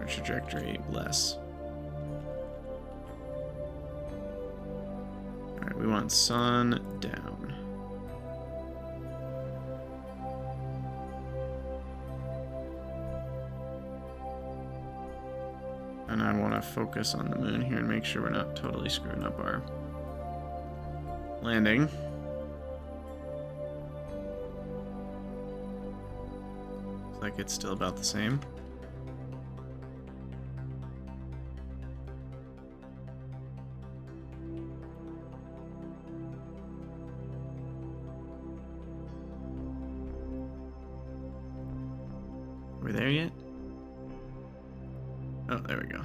Speaker 1: trajectory less. Alright, we want sun down. And I want to focus on the moon here and make sure we're not totally screwing up our landing. Looks like it's still about the same. Are we there yet? Oh, there we go.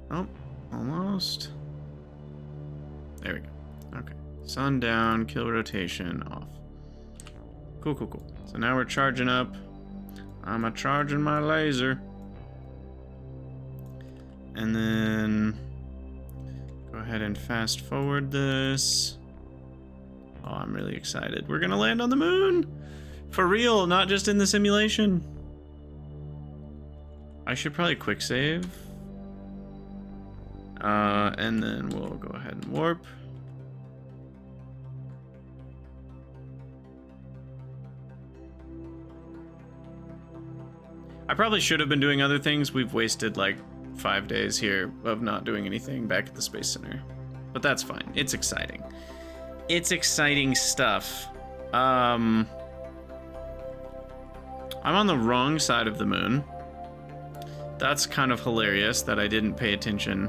Speaker 1: Oh, almost. There we go. Okay. Sun down, kill rotation off. Cool, cool, cool. So now we're charging up. I'm charging my laser. And then go ahead and fast forward this. Oh, I'm really excited. We're gonna land on the moon! For real, not just in the simulation. I should probably quick save. And then we'll go ahead and warp. I probably should have been doing other things. We've wasted like 5 days here of not doing anything back at the Space Center. But that's fine. It's exciting. It's exciting stuff. I'm on the wrong side of the moon. That's kind of hilarious that I didn't pay attention.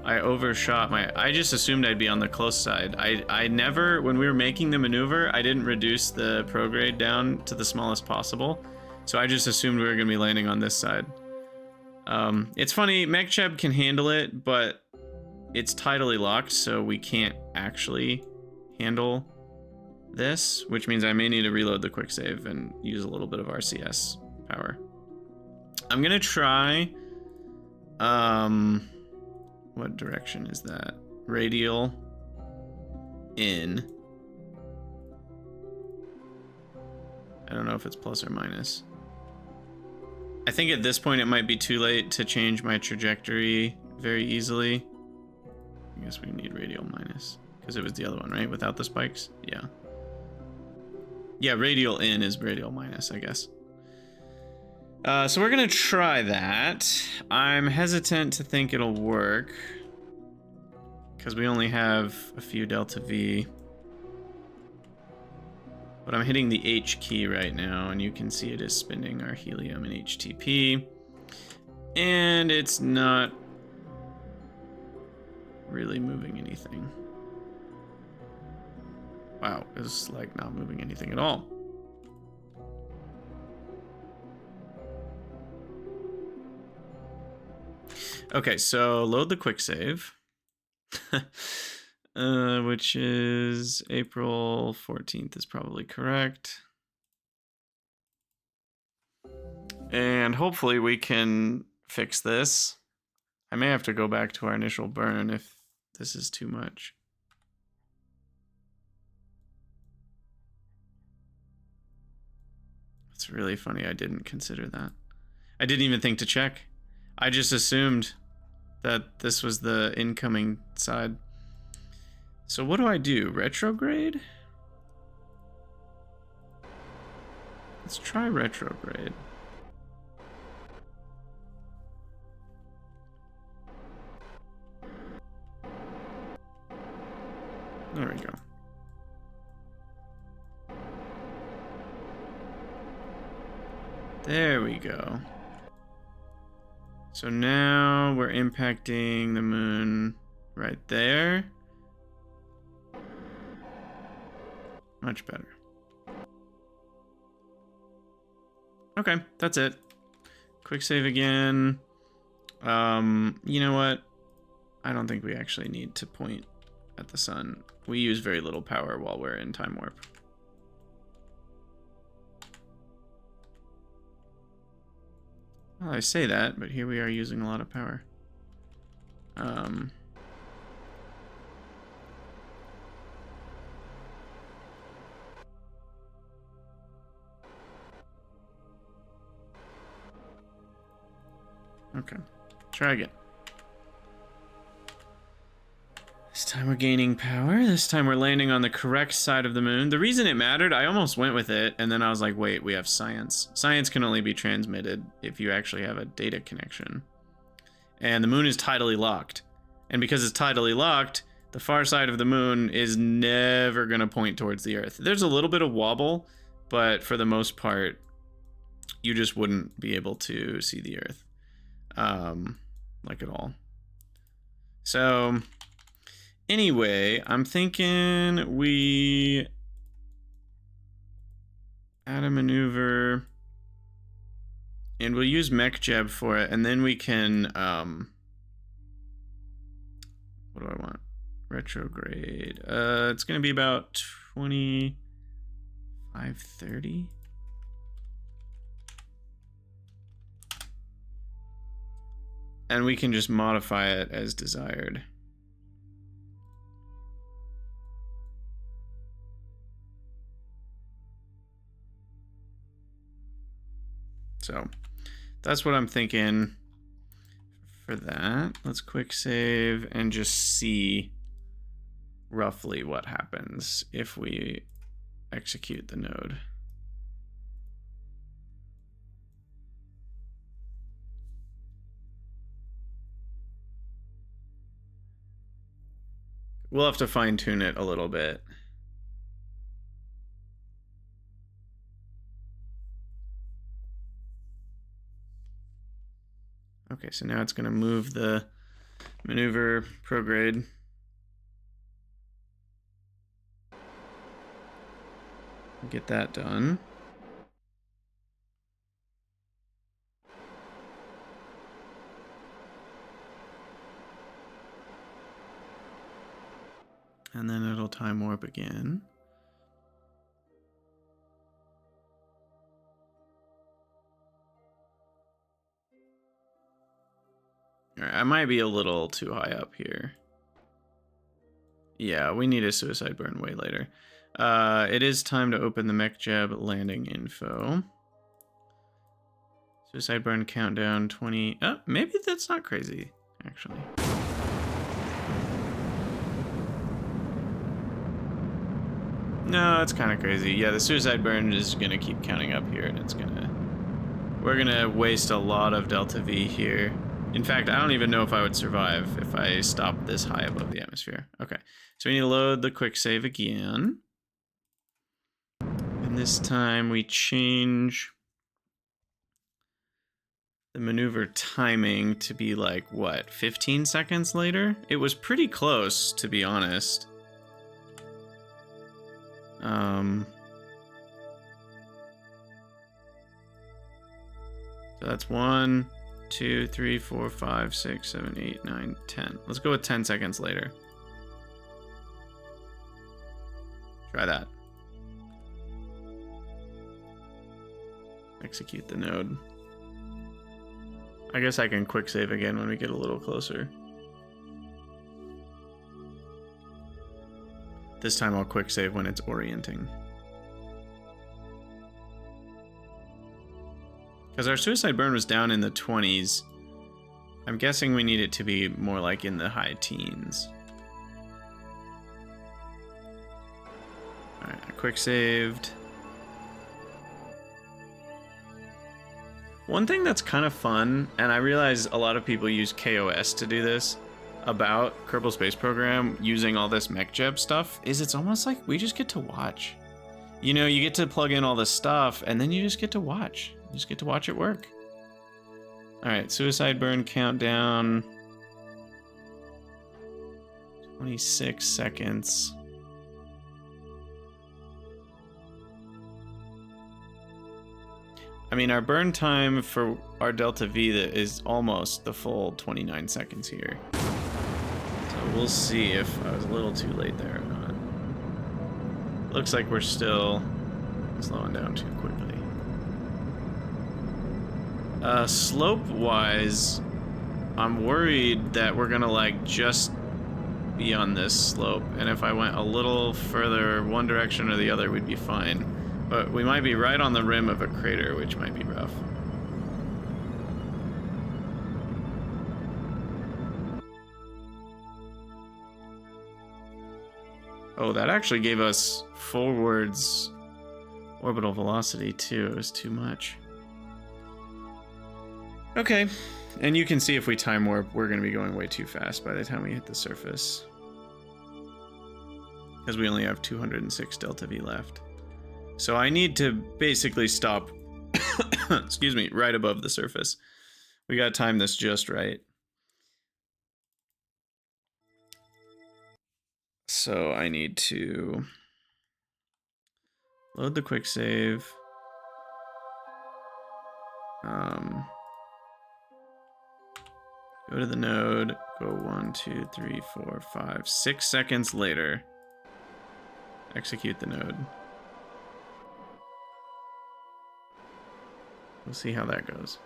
Speaker 1: I overshot my... I just assumed I'd be on the close side. I never... When we were making the maneuver, I didn't reduce the prograde down to the smallest possible. So I just assumed we were going to be landing on this side. It's funny, MechJeb can handle it, but it's tidally locked, so we can't actually handle this, which means I may need to reload the quick save and use a little bit of RCS power. I'm gonna try, what direction is that? Radial in. I don't know if it's plus or minus. I think at this point it might be too late to change my trajectory very easily. I guess we need radial minus, because it was the other one, right? Without the spikes? Yeah. Yeah, radial in is radial minus, I guess. So we're gonna try that. I'm hesitant to think it'll work, because we only have a few delta V. But I'm hitting the H key right now, and you can see it is spinning our helium in HTP. And it's not really moving anything. Wow, it's like not moving anything at all. Okay, so load the quick save. Which is April 14th is probably correct. And hopefully we can fix this. I may have to go back to our initial burn if this is too much. It's really funny I didn't consider that. I didn't even think to check. I just assumed that this was the incoming side. So what do I do? Retrograde? Let's try retrograde. There we go. There we go. So now we're impacting the moon right there. Much better. Okay, that's it. Quick save again. You know what? I don't think we actually need to point at the sun. We use very little power while we're in time warp. Well, I say that, but here we are using a lot of power. Okay, try again. This time we're gaining power. This time we're landing on the correct side of the moon. The reason it mattered, I almost went with it, and then I was like, wait, we have science. Science can only be transmitted if you actually have a data connection. And the moon is tidally locked. And because it's tidally locked, the far side of the moon is never going to point towards the Earth. There's a little bit of wobble, but for the most part, you just wouldn't be able to see the Earth. Like at all. So anyway, I'm thinking we add a maneuver and we'll use mech jeb for it, and then we can what do I want? Retrograde. It's gonna be about 25-30. And we can just modify it as desired. So that's what I'm thinking for that. Let's quick save and just see roughly what happens if we execute the node. We'll have to fine tune it a little bit. Okay, so now it's going to move the maneuver prograde. Get that done. And then it'll time warp again. All right, I might be a little too high up here. Yeah, we need a suicide burn way later. It is time to open the mech jeb landing info. Suicide burn countdown 20. Oh, maybe that's not crazy, actually. No, it's kind of crazy. Yeah, the suicide burn is gonna keep counting up here, and we're gonna waste a lot of delta V here. In fact, I don't even know if I would survive if I stopped this high above the atmosphere. Okay, so we need to load the quick save again. And this time we change the maneuver timing to be like, what, 15 seconds later? It was pretty close, to be honest. So that's 1, 2, 3, 4, 5, 6, 7, 8, 9, 10. Let's go with 10 seconds later. Try that. Execute the node. I guess I can quick save again when we get a little closer. This time I'll quick save when it's orienting. Because our suicide burn was down in the 20s. I'm guessing we need it to be more like in the high teens. Alright, I quick saved. One thing that's kind of fun, and I realize a lot of people use KOS to do this, about Kerbal Space Program using all this MechJeb stuff, is it's almost like we just get to watch. You know, you get to plug in all this stuff, and then you just get to watch. You just get to watch it work. Alright, suicide burn countdown. 26 seconds. I mean, our burn time for our Delta V is almost the full 29 seconds here. So we'll see if I was a little too late there or not. Looks like we're still slowing down too quickly. Slope-wise, I'm worried that we're gonna like just be on this slope, and if I went a little further one direction or the other, we'd be fine. But we might be right on the rim of a crater, which might be rough. Oh, that actually gave us forwards orbital velocity too. It was too much. Okay, and you can see if we time warp, we're going to be going way too fast by the time we hit the surface. Because we only have 206 Delta V left. So I need to basically stop, excuse me, right above the surface. We gotta time this just right. So I need to load the quick save. Go to the node, go 1, 2, 3, 4, 5, 6 seconds later. Execute the node. We'll see how that goes.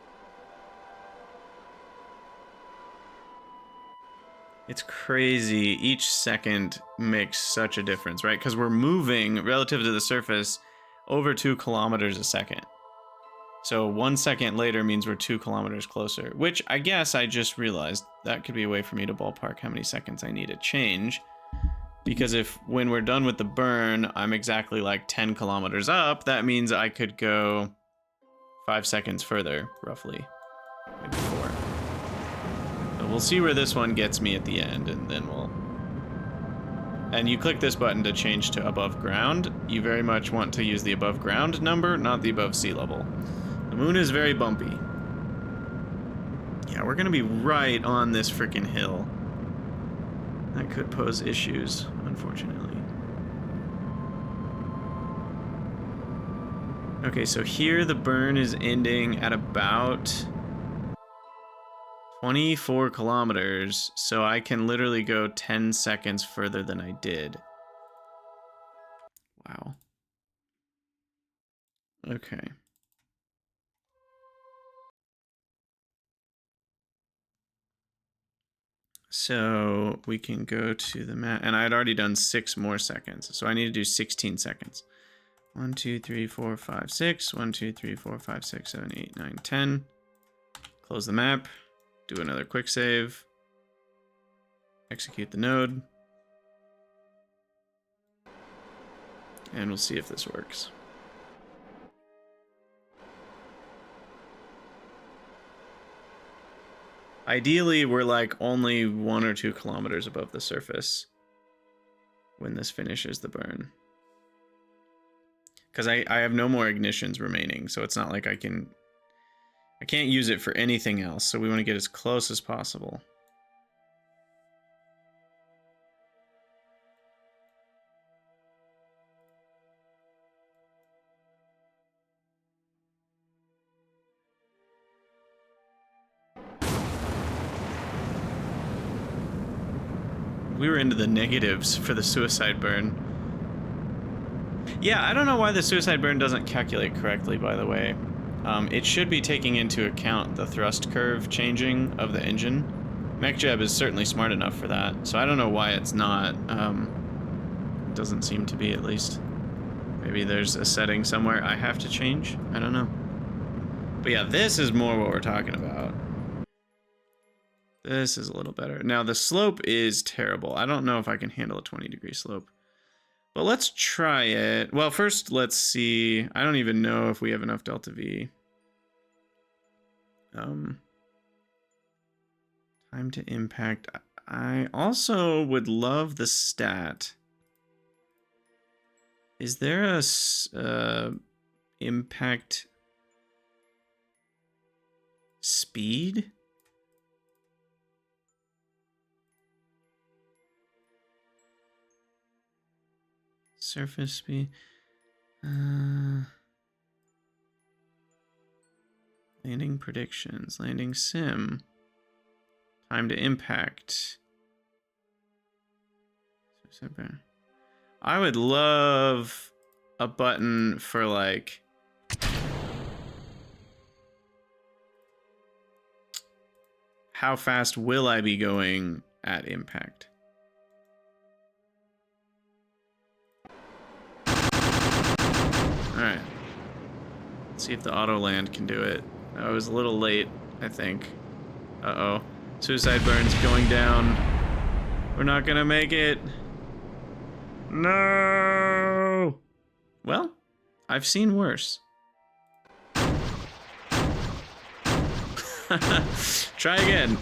Speaker 1: It's crazy. Each second makes such a difference, right? Because we're moving relative to the surface over 2 kilometers a second. So 1 second later means we're 2 kilometers closer, which I guess I just realized that could be a way for me to ballpark how many seconds I need to change. Because if when we're done with the burn, I'm exactly like 10 kilometers up, that means I could go 5 seconds further, roughly. Maybe 4. So we'll see where this one gets me at the end, and then we'll... And you click this button to change to above ground. You very much want to use the above ground number, not the above sea level. The moon is very bumpy. Yeah, we're gonna be right on this freaking hill. That could pose issues, unfortunately. Okay, so here the burn is ending at about 24 kilometers, so I can literally go 10 seconds further than I did. Wow. Okay. So we can go to the map, and I had already done 6 more seconds, so I need to do 16 seconds. 1, 2, 3, 4, 5, 6. 1, 2, 3, 4, 5, 6, 7, 8, 9, 10. Close the map, do another quick save, execute the node, and we'll see if this works. Ideally, we're like only 1 or 2 kilometers above the surface when this finishes the burn. Because I have no more ignitions remaining, so it's not like I can't use it for anything else, so we want to get as close as possible. We were into the negatives for the suicide burn. Yeah, I don't know why the suicide burn doesn't calculate correctly, by the way. It should be taking into account the thrust curve changing of the engine. MechJeb is certainly smart enough for that, so I don't know why it's not. It doesn't seem to be, at least. Maybe there's a setting somewhere I have to change? I don't know. But yeah, this is more what we're talking about. This is a little better. Now, the slope is terrible. I don't know if I can handle a 20-degree slope. But let's try it. Well, first, let's see. I don't even know if we have enough delta V. Time to impact. I also would love the stat. Is there a impact speed? Surface speed. Landing predictions. Landing sim. Time to impact. I would love a button for like how fast will I be going at impact? Alright. Let's see if the auto land can do it. I was a little late, I think. Uh-oh. Suicide burn's going down. We're not gonna make it. No! Well, I've seen worse. Try again.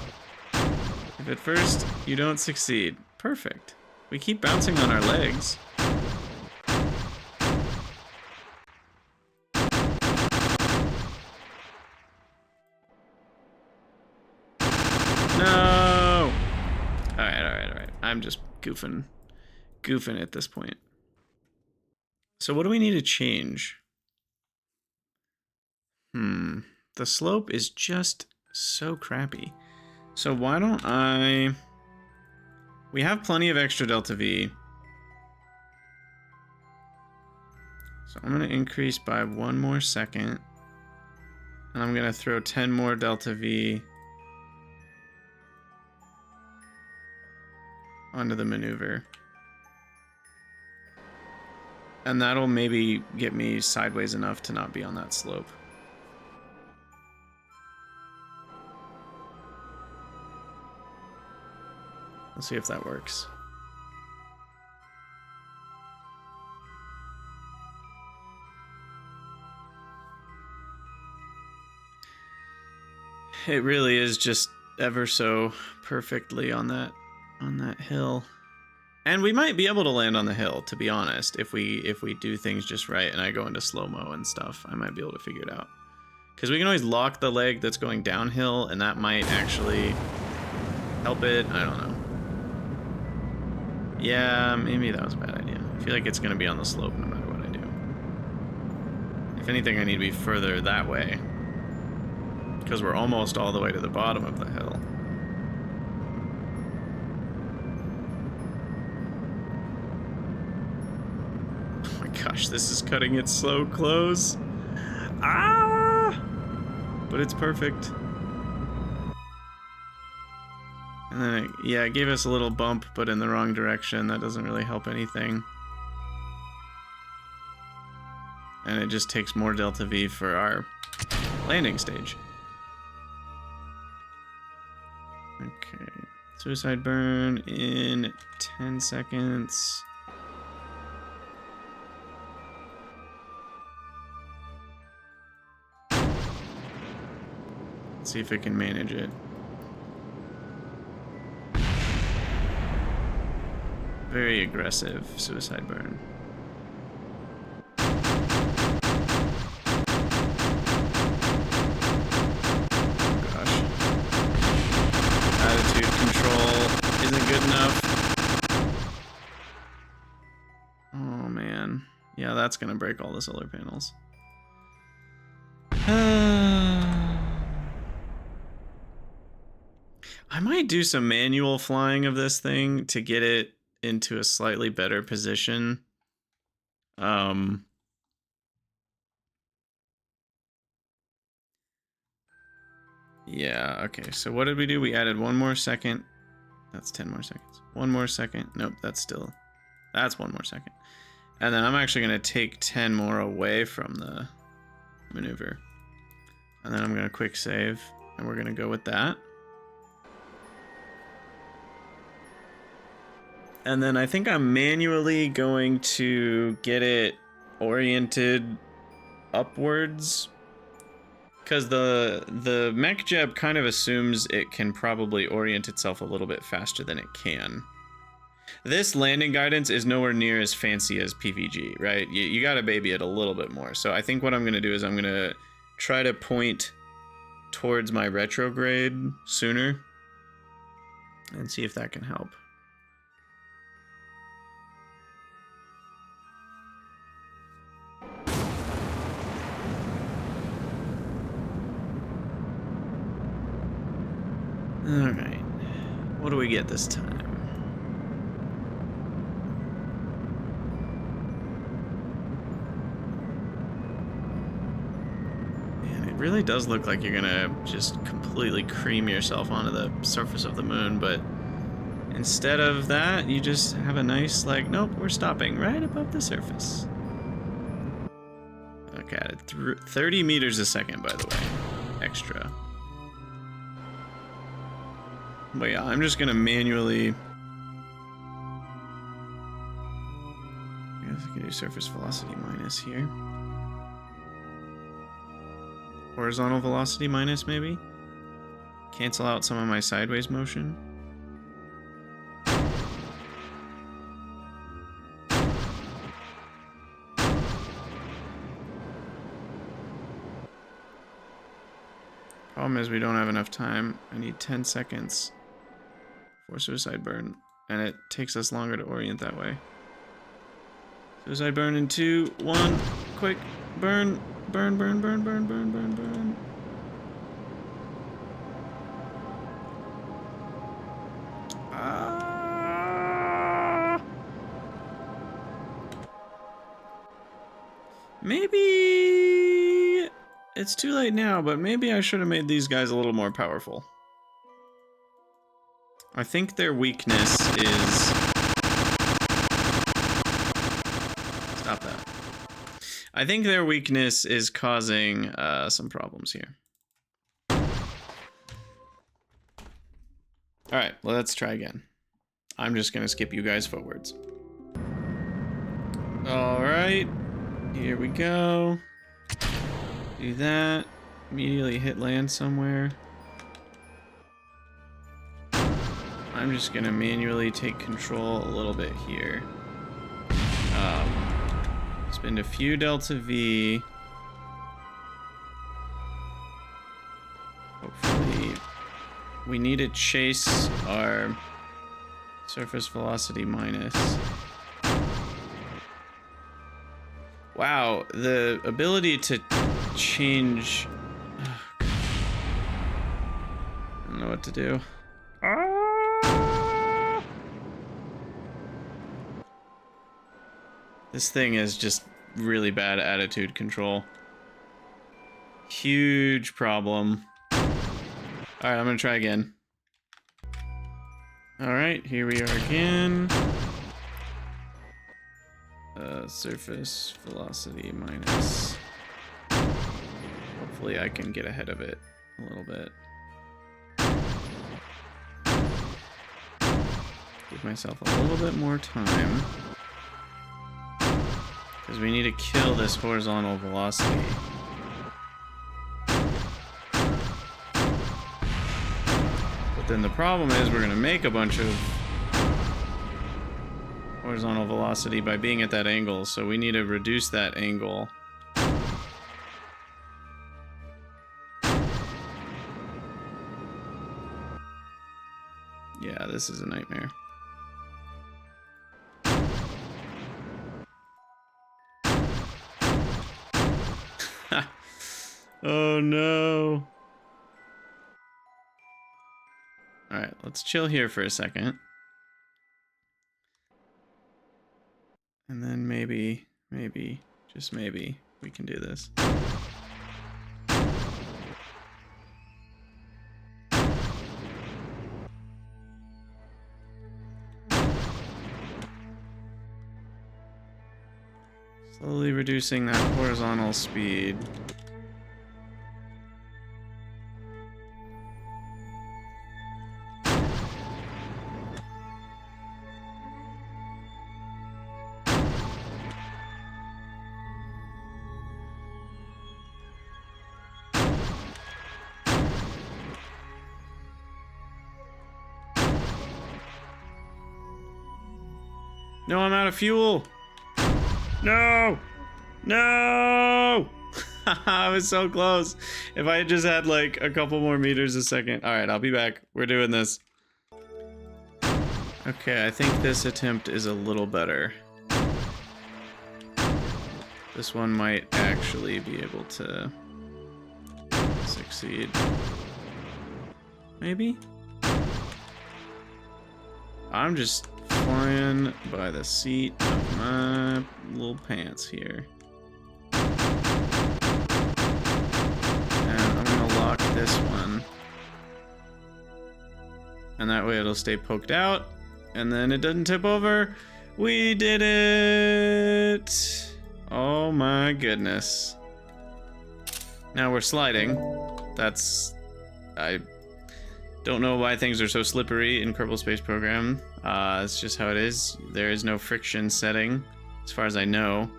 Speaker 1: If at first you don't succeed. Perfect. We keep bouncing on our legs. No! Alright. I'm just goofing at this point. So what do we need to change? The slope is just so crappy. So why don't I... We have plenty of extra delta V. So I'm going to increase by 1 more second. And I'm going to throw 10 more delta V onto the maneuver. And that'll maybe get me sideways enough to not be on that slope. Let's see if that works. It really is just ever so perfectly on that hill. And we might be able to land on the hill, to be honest, if we do things just right and I go into slow-mo and stuff. I might be able to figure it out. Because we can always lock the leg that's going downhill, and that might actually help it. I don't know. Yeah, maybe that was a bad idea. I feel like it's going to be on the slope no matter what I do. If anything, I need to be further that way. Because we're almost all the way to the bottom of the hill. Oh my gosh, this is cutting it so close. Ah! But it's perfect. And then, it gave us a little bump, but in the wrong direction. That doesn't really help anything. And it just takes more delta V for our landing stage. Suicide burn in 10 seconds. Let's see if it can manage it. Very aggressive suicide burn. Good enough. Oh man. Yeah, that's gonna break all the solar panels. I might do some manual flying of this thing to get it into a slightly better position. Yeah, okay. So what did we do? We added 1 more second. That's 10 more seconds. 1 more second. Nope, that's 1 more second. And then I'm actually going to take 10 more away from the maneuver. And then I'm going to quick save, and we're going to go with that. And then I think I'm manually going to get it oriented upwards. Because the mech jeb kind of assumes it can probably orient itself a little bit faster than it can. This landing guidance is nowhere near as fancy as PVG, right? You gotta baby it a little bit more. So I think what I'm gonna do is I'm gonna try to point towards my retrograde sooner and see if that can help. Alright, what do we get this time? Man, it really does look like you're gonna just completely cream yourself onto the surface of the moon, but instead of that, you just have a nice, like, nope, we're stopping right above the surface. Okay, 30 meters a second, by the way, extra. But yeah, I'm just gonna manually. I guess I can do surface velocity minus here. Horizontal velocity minus, maybe? Cancel out some of my sideways motion. Problem is we don't have enough time. I need 10 seconds for suicide burn, and it takes us longer to orient that way. Suicide burn in 2, 1, quick, burn, burn, burn, burn, burn, burn, burn, burn. Maybe it's too late now, but maybe I should have made these guys a little more powerful. I think their weakness is... Stop that. I think their weakness is causing some problems here. Alright, well, let's try again. I'm just gonna skip you guys forwards. Alright, here we go. Do that. Immediately hit land somewhere. I'm just gonna manually take control a little bit here. Spend a few delta V. Hopefully, we need to chase our surface velocity minus. Wow, the ability to change. I don't know what to do. This thing is just really bad attitude control. Huge problem. Alright, I'm gonna try again. Alright, here we are again. Surface velocity minus. Hopefully I can get ahead of it a little bit. Give myself a little bit more time. Because we need to kill this horizontal velocity. But then the problem is we're going to make a bunch of horizontal velocity by being at that angle, so we need to reduce that angle. Yeah, this is a nightmare. Oh no. Alright, let's chill here for a second. And then maybe, just maybe, we can do this. Slowly reducing that horizontal speed. No, I'm out of fuel! No! No! I was so close. If I had just had like a couple more meters a second. Alright, I'll be back. We're doing this. Okay, I think this attempt is a little better. This one might actually be able to succeed. Maybe? I'm just flying by the seat of my little pants here. And I'm gonna lock this one. And that way it'll stay poked out. And then it doesn't tip over. We did it! Oh my goodness. Now we're sliding. I don't know why things are so slippery in Kerbal Space Program. It's just how it is. There is no friction setting, as far as I know.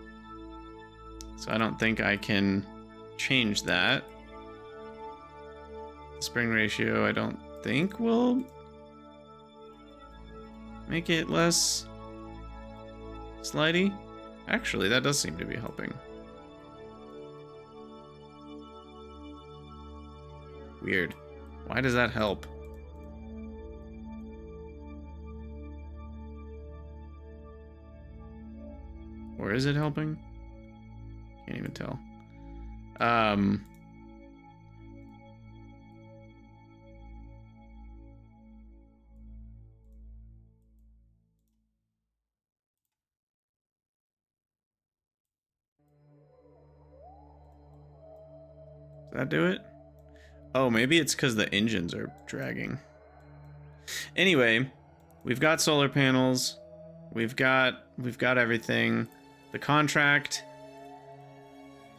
Speaker 1: So I don't think I can change that. The spring ratio, I don't think will make it less slidey. Actually, that does seem to be helping. Weird. Why does that help? Or is it helping? Can't even tell. Does that do it? Oh, maybe it's because the engines are dragging. Anyway, we've got solar panels. We've got everything. The contract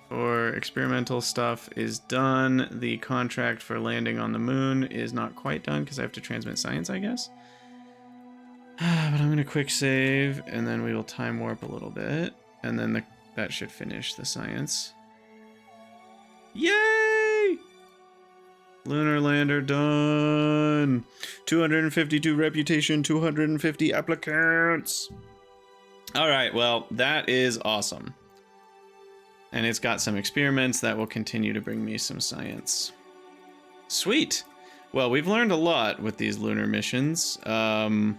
Speaker 1: for experimental stuff is done. The contract for landing on the moon is not quite done because I have to transmit science, I guess. But I'm gonna quick save, and then we will time warp a little bit, and then that should finish the science. Yay! Lunar lander done. 252 reputation, 250 applicants. All right, well, that is awesome. And it's got some experiments that will continue to bring me some science. Sweet. Well, we've learned a lot with these lunar missions. Definitely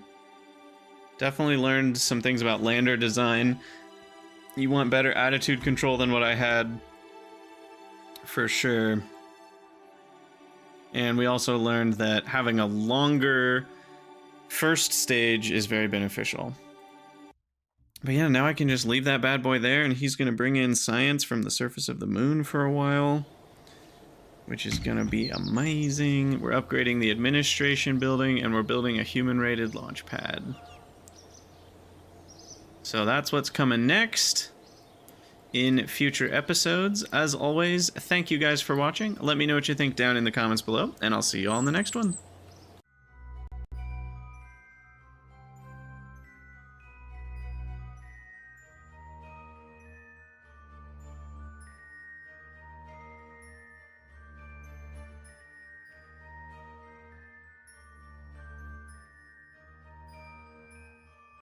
Speaker 1: learned some things about lander design. You want better attitude control than what I had, for sure. And we also learned that having a longer first stage is very beneficial. But yeah, now I can just leave that bad boy there, and he's going to bring in science from the surface of the moon for a while, which is going to be amazing. We're upgrading the administration building, and we're building a human-rated launch pad. So that's what's coming next in future episodes. As always, thank you guys for watching. Let me know what you think down in the comments below, and I'll see you all in the next one.